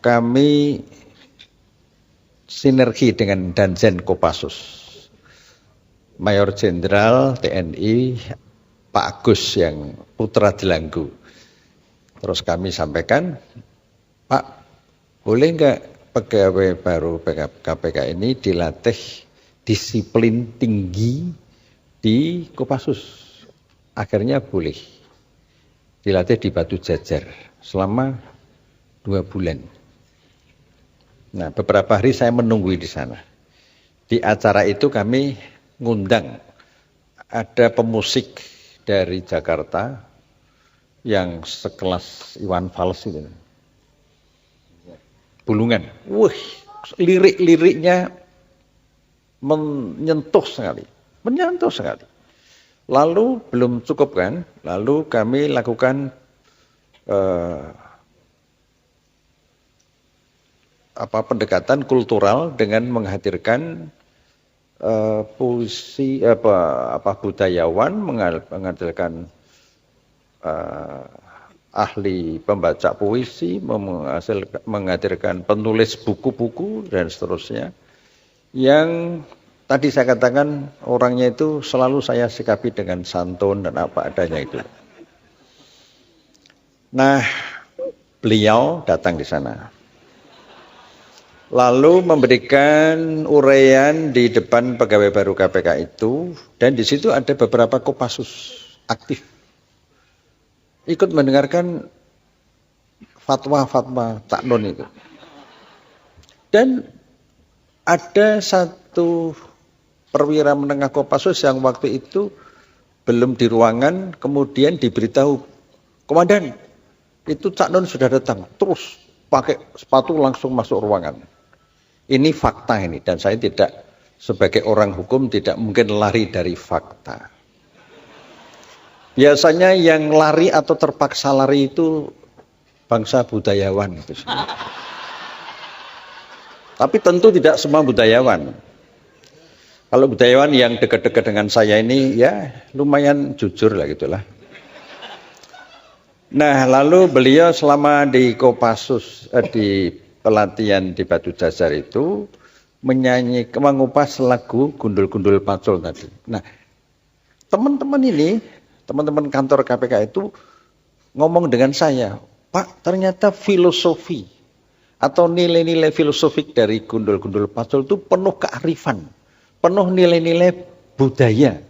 kami sinergi dengan Danjen Kopassus, Mayor Jenderal TNI Pak Agus yang putra Delanggu. Terus kami sampaikan, Pak, boleh enggak pegawai baru KPK ini dilatih disiplin tinggi di Kopassus? Akhirnya boleh dilatih di Batu Jajar selama 2 bulan. Nah, beberapa hari saya menunggu di sana. Di acara itu kami ngundang ada pemusik dari Jakarta yang sekelas Iwan Fals itu. Bulungan. Wih, lirik-liriknya menyentuh sekali. Lalu belum cukup kan? Lalu kami lakukan pendekatan kultural dengan menghadirkan puisi budayawan, menghadirkan ahli pembaca puisi, menghadirkan penulis buku-buku dan seterusnya. Yang tadi saya katakan orangnya itu selalu saya sikapi dengan santun dan apa adanya itu. Nah, beliau datang di sana. lalu memberikan uraian di depan pegawai baru KPK itu, dan di situ ada beberapa Kopassus aktif ikut mendengarkan fatwa-fatwa Cak Nun itu. Dan ada satu perwira menengah Kopassus yang waktu itu belum di ruangan, kemudian diberitahu, "Komandan, itu Cak Nun sudah datang." Terus pakai sepatu langsung masuk ruangan. Ini fakta ini, dan saya tidak, sebagai orang hukum tidak mungkin lari dari fakta. Biasanya yang lari atau terpaksa lari itu bangsa budayawan. Tapi tentu tidak semua budayawan. Kalau budayawan yang dekat-dekat dengan saya ini ya lumayan jujur lah gitulah. Nah, lalu beliau selama di Kopassus di pelatihan di Batu Jajar itu menyanyi, mengupas lagu Gundul-Gundul Pacul tadi. Nah, teman-teman ini, teman-teman kantor KPK itu ngomong dengan saya, "Pak, ternyata filosofi atau nilai-nilai filosofik dari Gundul-Gundul Pacul itu penuh kearifan, penuh nilai-nilai budaya."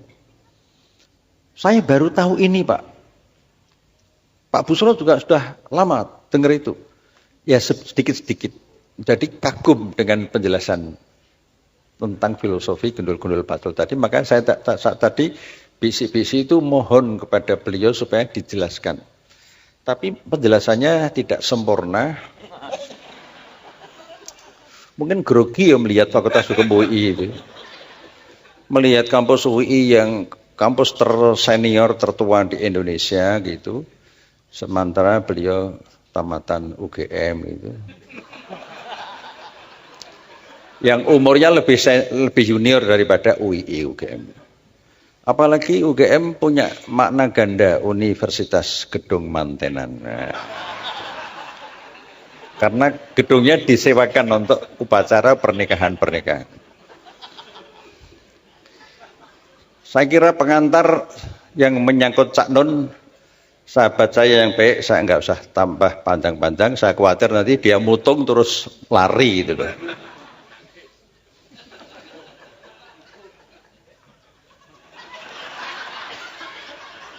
Saya baru tahu ini, Pak. Pak Busro juga sudah lama dengar itu. Ya sedikit-sedikit. Jadi kagum dengan penjelasan tentang filosofi Gundul-Gundul Pacul tadi. Maka saya tadi bisi-bisi itu mohon kepada beliau supaya dijelaskan. Tapi penjelasannya tidak sempurna. Mungkin grogi ya melihat Fakultas Hukum UI itu. Melihat kampus UI yang kampus tersenior tertua di Indonesia gitu. Sementara beliau tamatan UGM itu. Yang umurnya lebih junior daripada UI UGM. Apalagi UGM punya makna ganda, Universitas Gedung Mantenan. Nah, karena gedungnya disewakan untuk upacara pernikahan-pernikahan. Saya kira pengantar yang menyangkut Cak Nun, sahabat saya yang baik, saya nggak usah tambah panjang-panjang. Saya khawatir nanti dia mutung terus lari gitu loh.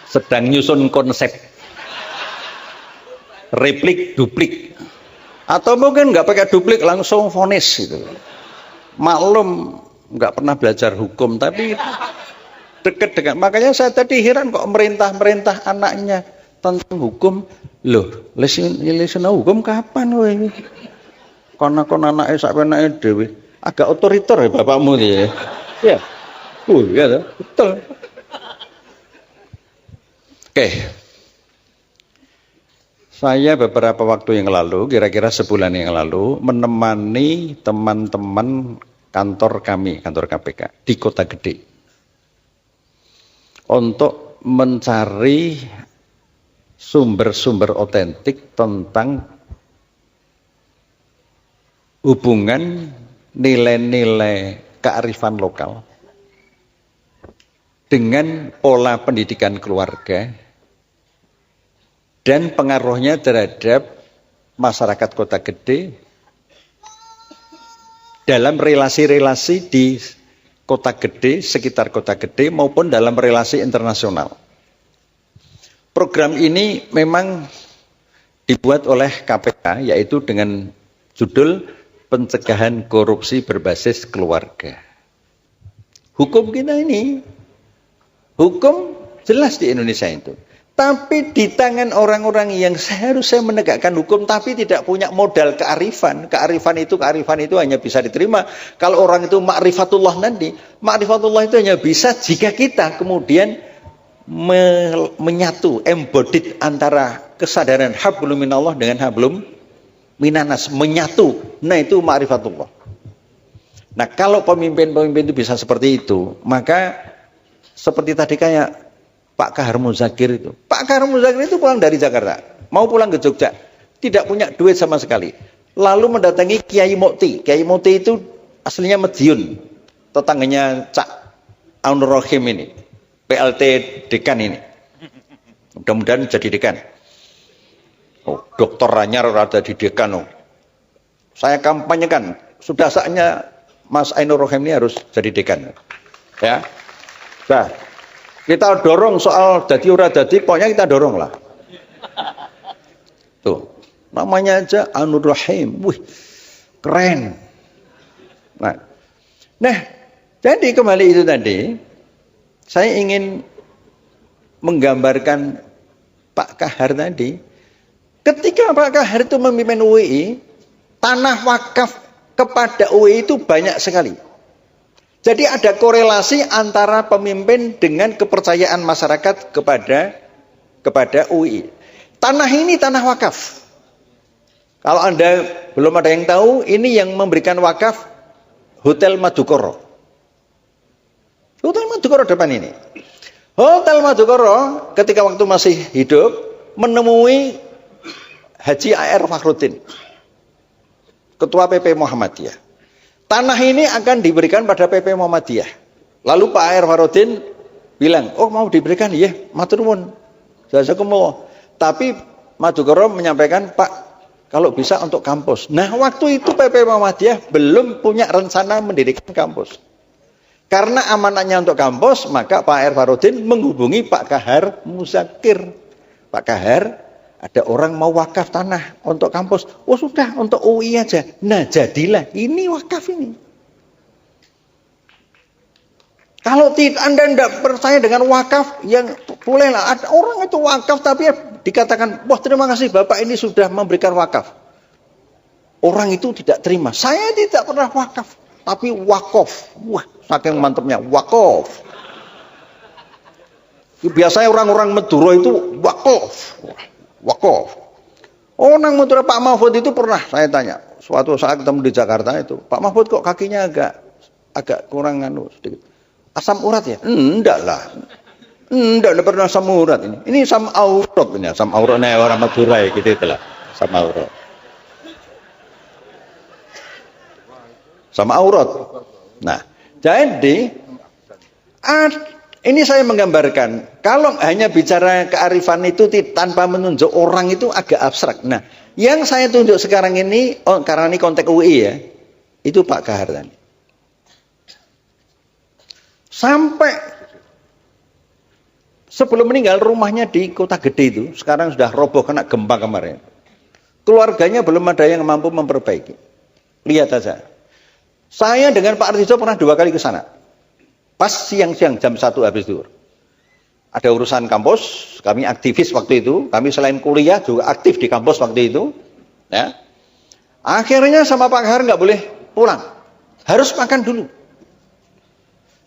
Sedang nyusun konsep replik duplik, atau mungkin nggak pakai duplik langsung vonis gitu. Maklum nggak pernah belajar hukum tapi dekat dengan, makanya saya tadi heran kok merintah anaknya tentang hukum. Loh, lesina hukum kapan weh? Kon anake sak penake dhewe. Agak otoriter ya bapakmu ya. Ya. Ya, betul. Oke. Saya beberapa waktu yang lalu, kira-kira sebulan yang lalu, menemani teman-teman kantor kami, kantor KPK di Kota Gede, untuk mencari sumber-sumber otentik tentang hubungan nilai-nilai kearifan lokal dengan pola pendidikan keluarga dan pengaruhnya terhadap masyarakat Kota Gede dalam relasi-relasi di Kota Gede, sekitar Kota Gede maupun dalam relasi internasional. Program ini memang dibuat oleh KPK, yaitu dengan judul Pencegahan Korupsi Berbasis Keluarga. Hukum kita ini, hukum jelas di Indonesia itu. Tapi di tangan orang-orang yang seharusnya menegakkan hukum tapi tidak punya modal kearifan. Kearifan itu hanya bisa diterima kalau orang itu ma'rifatullah nanti. Ma'rifatullah itu hanya bisa jika kita kemudian menyatu, embodied antara kesadaran hablum minallah dengan hablum minanas, menyatu. Nah, itu ma'rifatullah. Nah, kalau pemimpin-pemimpin itu bisa seperti itu, maka seperti tadi kayak Pak Kahar Muzakir itu. Pak Kahar Muzakir itu pulang dari Jakarta, mau pulang ke Jogja, tidak punya duit sama sekali. Lalu mendatangi Kiai Mukti. Kiai Mukti itu aslinya Madiun, tetangganya Cak Aunur Rohim ini. PLT dekan ini. Mudah-mudahan jadi dekan. Oh, Dokter Ranyar ada di dekan. Oh. Saya kampanyekan sudah saatnya Mas Ainur Rohim ini harus jadi dekan. Ya. Nah, kita dorong soal dadi ora dadi, pokoknya kita dorong lah. Tuh, namanya aja Ainur Rohim. Wih, keren. Nah, jadi kembali itu tadi, saya ingin menggambarkan Pak Kahar tadi. Ketika Pak Kahar itu memimpin UII, tanah wakaf kepada UII itu banyak sekali. Jadi ada korelasi antara pemimpin dengan kepercayaan masyarakat kepada UII. Tanah ini tanah wakaf. Kalau Anda belum ada yang tahu, ini yang memberikan wakaf Hotel Madukoro. Hotel Madukoro depan ini. Hotel Madukoro ketika waktu masih hidup menemui Haji A.R. Fakhrudin, Ketua PP Muhammadiyah. Tanah ini akan diberikan pada PP Muhammadiyah. Lalu Pak A.R. Fakhrudin bilang, oh mau diberikan, iya, matur nuwun. Jazakumullah. Tapi Madukoro menyampaikan, Pak, kalau bisa untuk kampus. Nah, waktu itu PP Muhammadiyah belum punya rencana mendirikan kampus. Karena amanahnya untuk kampus, maka Pak A.R. Fakhrudin menghubungi Pak Kahar Muzakir. Pak Kahar, ada orang mau wakaf tanah untuk kampus. Oh sudah, untuk UI aja. Nah jadilah, ini wakaf ini. Kalau Anda tidak percaya dengan wakaf, yang bolehlah. Ada orang itu wakaf, tapi dikatakan, wah terima kasih Bapak ini sudah memberikan wakaf. Orang itu tidak terima. Saya tidak pernah wakaf, tapi wakof. Wah, saking mantapnya, wakof. Biasanya orang-orang Madura itu wakof. Wakof. Orang Madura Pak Mahfud itu pernah saya tanya. Suatu saat ketemu di Jakarta itu, Pak Mahfud kok kakinya agak kurang sedikit. Asam urat ya? Enggak lah. Enggak pernah asam urat ini. Ini asam aurat ini, asam auratnya orang Madura ya gitu itulah. Asam aurat. Sama aurat. Nah, jadi ini saya menggambarkan, kalau hanya bicara kearifan itu tanpa menunjuk orang itu agak abstrak. Nah, yang saya tunjuk sekarang ini, karena ini konteks UI ya, itu Pak Kahar tadi. Sampai sebelum meninggal rumahnya di Kota Gede itu, sekarang sudah roboh kena gempa kemarin. Keluarganya belum ada yang mampu memperbaiki. Lihat saja. Saya dengan Pak Artijo pernah 2 kali ke sana. Pas siang-siang jam 1 habis zuhur. Ada urusan kampus, kami aktivis waktu itu. Kami selain kuliah juga aktif di kampus waktu itu. Ya. Akhirnya sama Pak Kahar nggak boleh pulang. Harus makan dulu.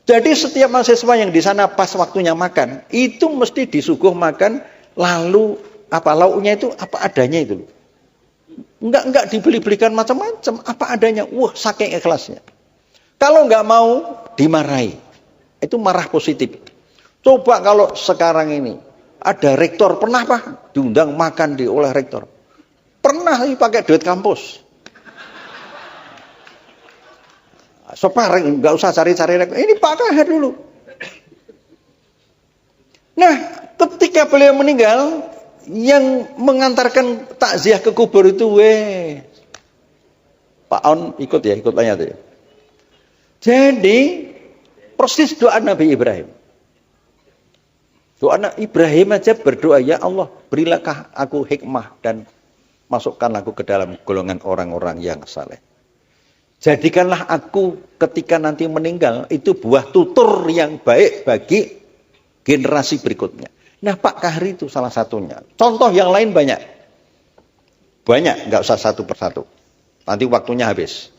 Jadi setiap mahasiswa yang di sana pas waktunya makan, itu mesti disuguh makan, lalu apa lauknya itu apa adanya itu. Enggak dibeli-belikan macam-macam, apa adanya. Wah, saking ikhlasnya. Kalau nggak mau dimarahi. Itu marah positif. Coba kalau sekarang ini ada rektor, pernah Pak diundang makan oleh rektor? Pernah pakai duit kampus. Sopareng, nggak usah cari-cari rektor. Ini Pak Kahar dulu. Nah, ketika beliau meninggal, yang mengantarkan takziah ke kubur itu, Pak On ikut tanya tuh. Jadi persis doa Nabi Ibrahim. Doa Nabi Ibrahim aja berdoa, ya Allah, berilah aku hikmah dan masukkan aku ke dalam golongan orang-orang yang saleh. Jadikanlah aku ketika nanti meninggal itu buah tutur yang baik bagi generasi berikutnya. Nah, Pak Kahar itu salah satunya. Contoh yang lain banyak. Banyak, nggak usah satu persatu. Nanti waktunya habis.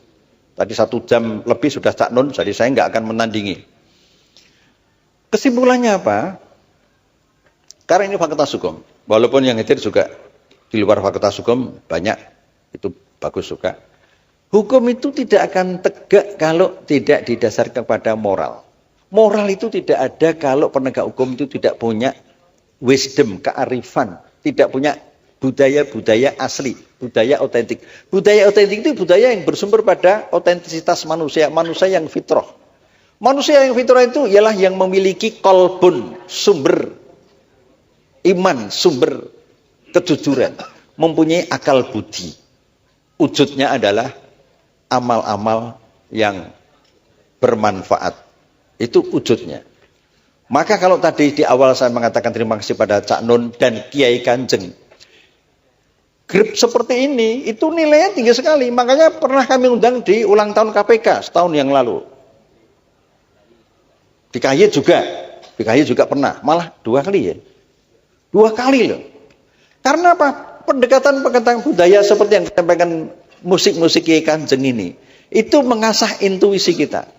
Tadi 1 jam lebih sudah Cak Nun, jadi saya nggak akan menandingi. Kesimpulannya apa? Karena ini Fakultas Hukum. Walaupun yang hadir juga di luar Fakultas Hukum banyak, itu bagus juga. Hukum itu tidak akan tegak kalau tidak didasarkan kepada moral. Moral itu tidak ada kalau penegak hukum itu tidak punya wisdom, kearifan, tidak punya budaya-budaya asli, budaya otentik. Budaya otentik itu budaya yang bersumber pada otentisitas manusia, manusia yang fitrah. Manusia yang fitrah itu ialah yang memiliki kolbun, sumber iman, sumber kejujuran, mempunyai akal budi. Wujudnya adalah amal-amal yang bermanfaat. Itu wujudnya. Maka kalau tadi di awal saya mengatakan terima kasih pada Cak Nun dan Kiai Kanjeng, grup seperti ini itu nilainya tinggi sekali. Makanya pernah kami undang di ulang tahun KPK setahun yang lalu. Di KY juga pernah, malah 2 kali ya. 2 kali loh. Karena apa? Pendekatan budaya seperti yang disampaikan musik-musik Kiai Kanjeng ini, itu mengasah intuisi kita.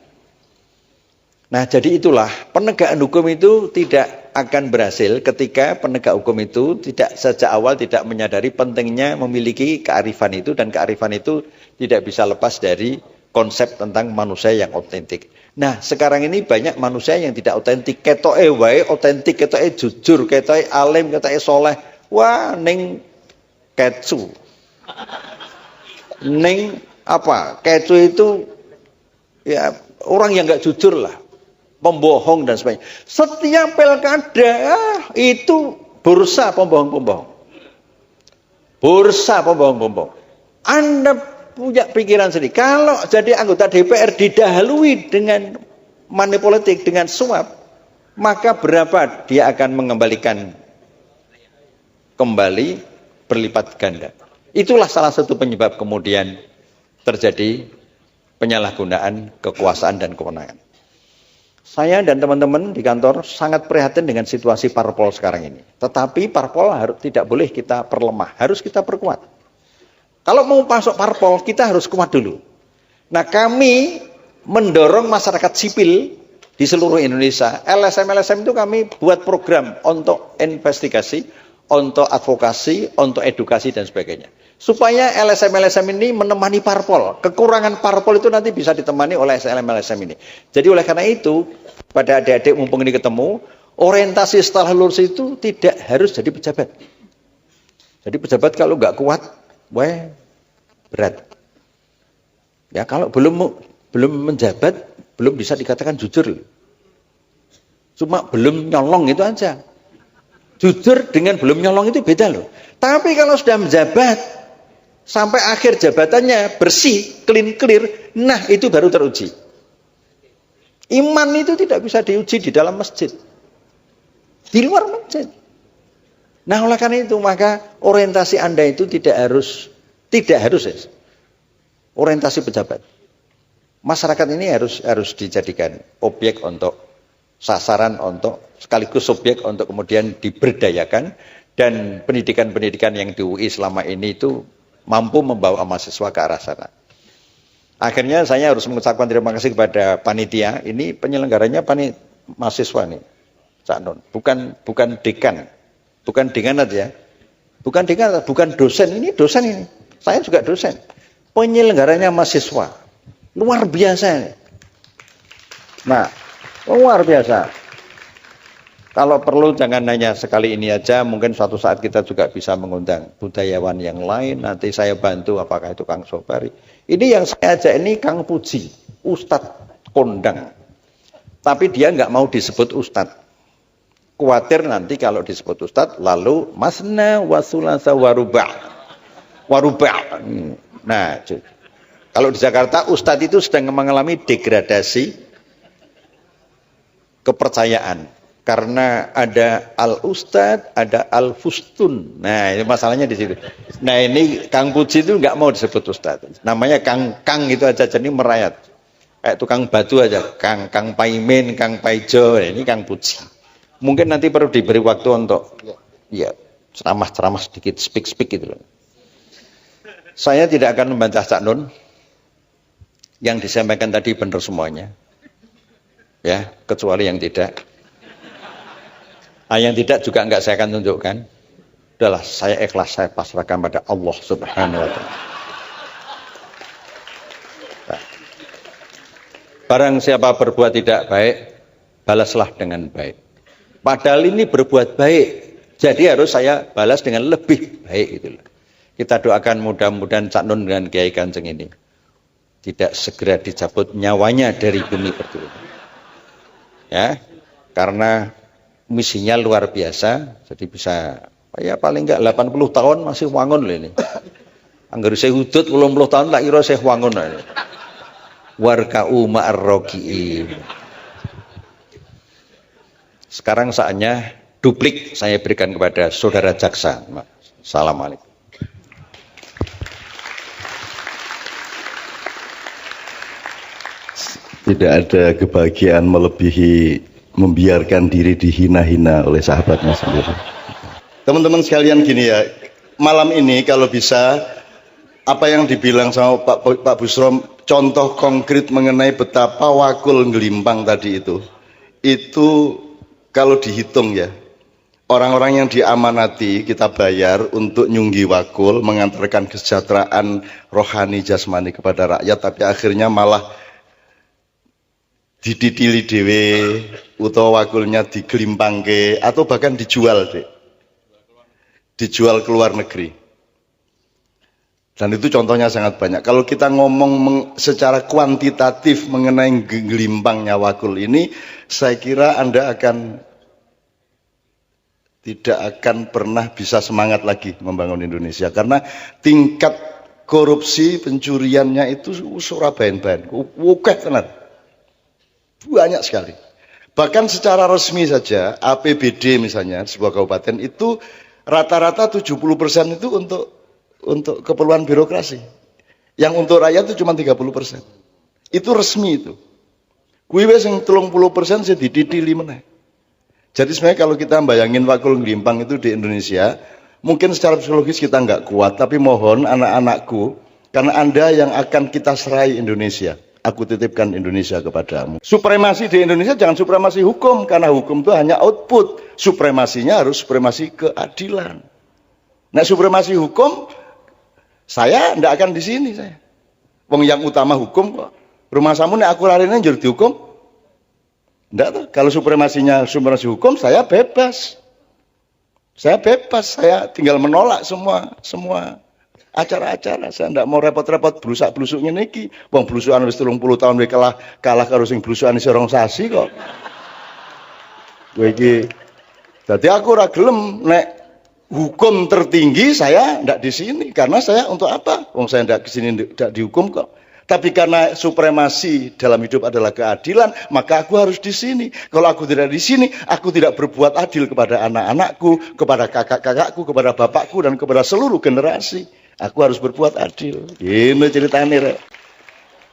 Nah, jadi itulah penegakan hukum itu tidak akan berhasil ketika penegak hukum itu tidak sejak awal tidak menyadari pentingnya memiliki kearifan itu, dan kearifan itu tidak bisa lepas dari konsep tentang manusia yang otentik. Nah, sekarang ini banyak manusia yang tidak otentik, ketoke wae otentik, ketoke jujur, ketoke alim, ketoke soleh. Wah, ning kecu. Ning apa? Kecu itu ya orang yang enggak jujur lah. Pembohong dan sebagainya. Setiap pilkada itu bursa pembohong-pembohong. Bursa pembohong-pembohong. Anda punya pikiran sendiri. Kalau jadi anggota DPR didahului dengan money politik, dengan suap, maka berapa dia akan mengembalikan kembali berlipat ganda. Itulah salah satu penyebab kemudian terjadi penyalahgunaan kekuasaan dan kewenangan. Saya dan teman-teman di kantor sangat prihatin dengan situasi parpol sekarang ini. Tetapi parpol tidak boleh kita perlemah, harus kita perkuat. Kalau mau masuk parpol, kita harus kuat dulu. Nah, kami mendorong masyarakat sipil di seluruh Indonesia. LSM-LSM itu kami buat program untuk investigasi, untuk advokasi, untuk edukasi dan sebagainya. Supaya LSM-LSM ini menemani parpol. Kekurangan parpol itu nanti bisa ditemani oleh LSM-LSM ini. Jadi oleh karena itu, pada adik-adik mumpung ini ketemu, orientasi setelah lulus itu tidak harus jadi pejabat. Jadi pejabat kalau nggak kuat, berat. Ya kalau belum menjabat, belum bisa dikatakan jujur. Cuma belum nyolong itu aja. Jujur dengan belum nyolong itu beda loh. Tapi kalau sudah menjabat, sampai akhir jabatannya bersih, clear, nah itu baru teruji. Iman itu tidak bisa diuji di dalam masjid, di luar masjid. Nah oleh karena itu maka orientasi Anda itu tidak harus orientasi pejabat. Masyarakat ini harus dijadikan objek untuk sasaran, untuk sekaligus objek untuk kemudian diberdayakan, dan pendidikan-pendidikan yang di UI selama ini itu mampu membawa mahasiswa ke arah sana. Akhirnya saya harus mengucapkan terima kasih kepada panitia. Ini penyelenggaranya mahasiswa nih, Cak Nun. Bukan dekan, bukan dekanat ya, bukan dekanat, bukan dosen. Ini dosen ini. Saya juga dosen. Penyelenggaranya mahasiswa, luar biasa ini. Nah, luar biasa. Kalau perlu jangan hanya sekali ini aja, mungkin suatu saat kita juga bisa mengundang budayawan yang lain. Nanti saya bantu, apakah itu Kang Sobari. Ini yang saya ajak ini Kang Puji, Ustadz kondang. Tapi dia nggak mau disebut Ustadz. Khawatir nanti kalau disebut Ustadz, lalu masna wasulasa waruba'. Nah, kalau di Jakarta Ustadz itu sedang mengalami degradasi kepercayaan. Karena ada al-ustad, ada al-fustun. Nah, ini masalahnya di situ. Nah, ini Kang Puji itu nggak mau disebut ustad. Namanya Kang itu aja, jadi merayat. Kayak tukang batu aja. Kang Paimin, Kang Paijo. Ini Kang Puji. Mungkin nanti perlu diberi waktu untuk ya ceramah-ceramah sedikit, speak gitu loh. Saya tidak akan membantah Cak Nun. Yang disampaikan tadi benar semuanya. Ya, kecuali yang tidak. Yang tidak juga enggak saya akan tunjukkan. Udahlah, saya ikhlas, saya pasrahkan pada Allah Subhanahu wa Ta'ala. Nah. Barang siapa berbuat tidak baik, balaslah dengan baik. Padahal ini berbuat baik, jadi harus saya balas dengan lebih baik gitu. Kita doakan mudah-mudahan Cak Nun dan Kiai Kanjeng ini tidak segera dicabut nyawanya dari bumi pertiwi. Ya, karena misinya luar biasa, jadi bisa ya paling enggak 80 tahun masih wangun loh ini. Angger saya hudud 80 tahun tak kira saya wangun loh ini. warka'u ma'ar raki'in. Sekarang saatnya duplik saya berikan kepada saudara jaksa. Assalamualaikum. Tidak ada kebahagiaan melebihi membiarkan diri dihina-hina oleh sahabatnya sendiri. Teman-teman sekalian, gini ya, malam ini kalau bisa apa yang dibilang sama Pak Busrom, contoh konkret mengenai betapa wakul ngelimpang tadi itu kalau dihitung ya, orang-orang yang diamanati kita bayar untuk nyunggi wakul, mengantarkan kesejahteraan rohani jasmani kepada rakyat, tapi akhirnya malah diditili dewe, utawa wakulnya digelimpangke, atau bahkan dijual dijual ke luar negeri. Dan itu contohnya sangat banyak. Kalau kita ngomong secara kuantitatif mengenai gelimpangnya wakul ini, saya kira Anda tidak akan pernah bisa semangat lagi membangun Indonesia, karena tingkat korupsi pencuriannya itu surabayan-bayan, wukeh tenan. Banyak sekali. Bahkan secara resmi saja APBD misalnya sebuah kabupaten itu rata-rata 70% itu untuk keperluan birokrasi. Yang untuk rakyat itu cuma 30%. Itu resmi itu. Kuwi wis sing 30% sing diditili meneh. Jadi sebenarnya kalau kita bayangin wakul ngelimpang itu di Indonesia, mungkin secara psikologis kita nggak kuat, tapi mohon anak-anakku, karena Anda yang akan kita serai Indonesia. Aku titipkan Indonesia kepadamu. Supremasi di Indonesia jangan supremasi hukum, karena hukum itu hanya output. Supremasinya harus supremasi keadilan. Nah, supremasi hukum, saya tidak akan di sini saya. Wong yang utama hukum kok. Rumah samu nek aku larine njur dihukum. Enggak tuh. Kalau supremasi hukum, saya bebas. Saya bebas, saya tinggal menolak semua acara-acara. Saya tidak mau repot-repot blusak-blusuknya niki. Wong blusukan wis 30 tahun wis kalah karo sing blusukan isih rong sasi kok. Kowe iki. Dadi aku ora gelem nek hukum tertinggi saya ndak di sini, karena saya untuk apa? Wong saya ndak ke sini ndak dihukum kok. Tapi karena supremasi dalam hidup adalah keadilan, maka aku harus di sini. Kalau aku tidak di sini, aku tidak berbuat adil kepada anak-anakku, kepada kakak-kakakku, kepada bapakku, dan kepada seluruh generasi. Aku harus berbuat adil. Ini ceritanya rek.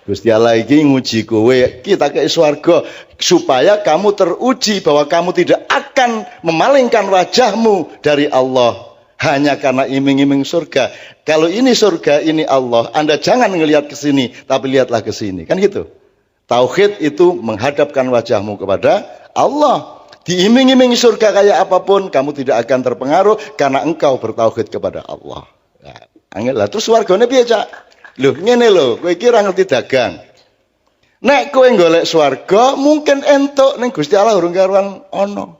Gusti Allah iki nguji kowe, kita ke swarga supaya kamu teruji bahwa kamu tidak akan memalingkan wajahmu dari Allah hanya karena iming-iming surga. Kalau ini surga, ini Allah, Anda jangan ngelihat ke sini, tapi lihatlah ke sini. Kan gitu. Tauhid itu menghadapkan wajahmu kepada Allah. Diiming-iming surga kayak apapun, kamu tidak akan terpengaruh karena engkau bertauhid kepada Allah. Nah, angel lah. Terus swargane piye, Cak? Loh, ngene lho, kowe iki ora ngerti dagang. Nek kowe golek swarga, mungkin entuk ning Gusti Allah urung karuan ana.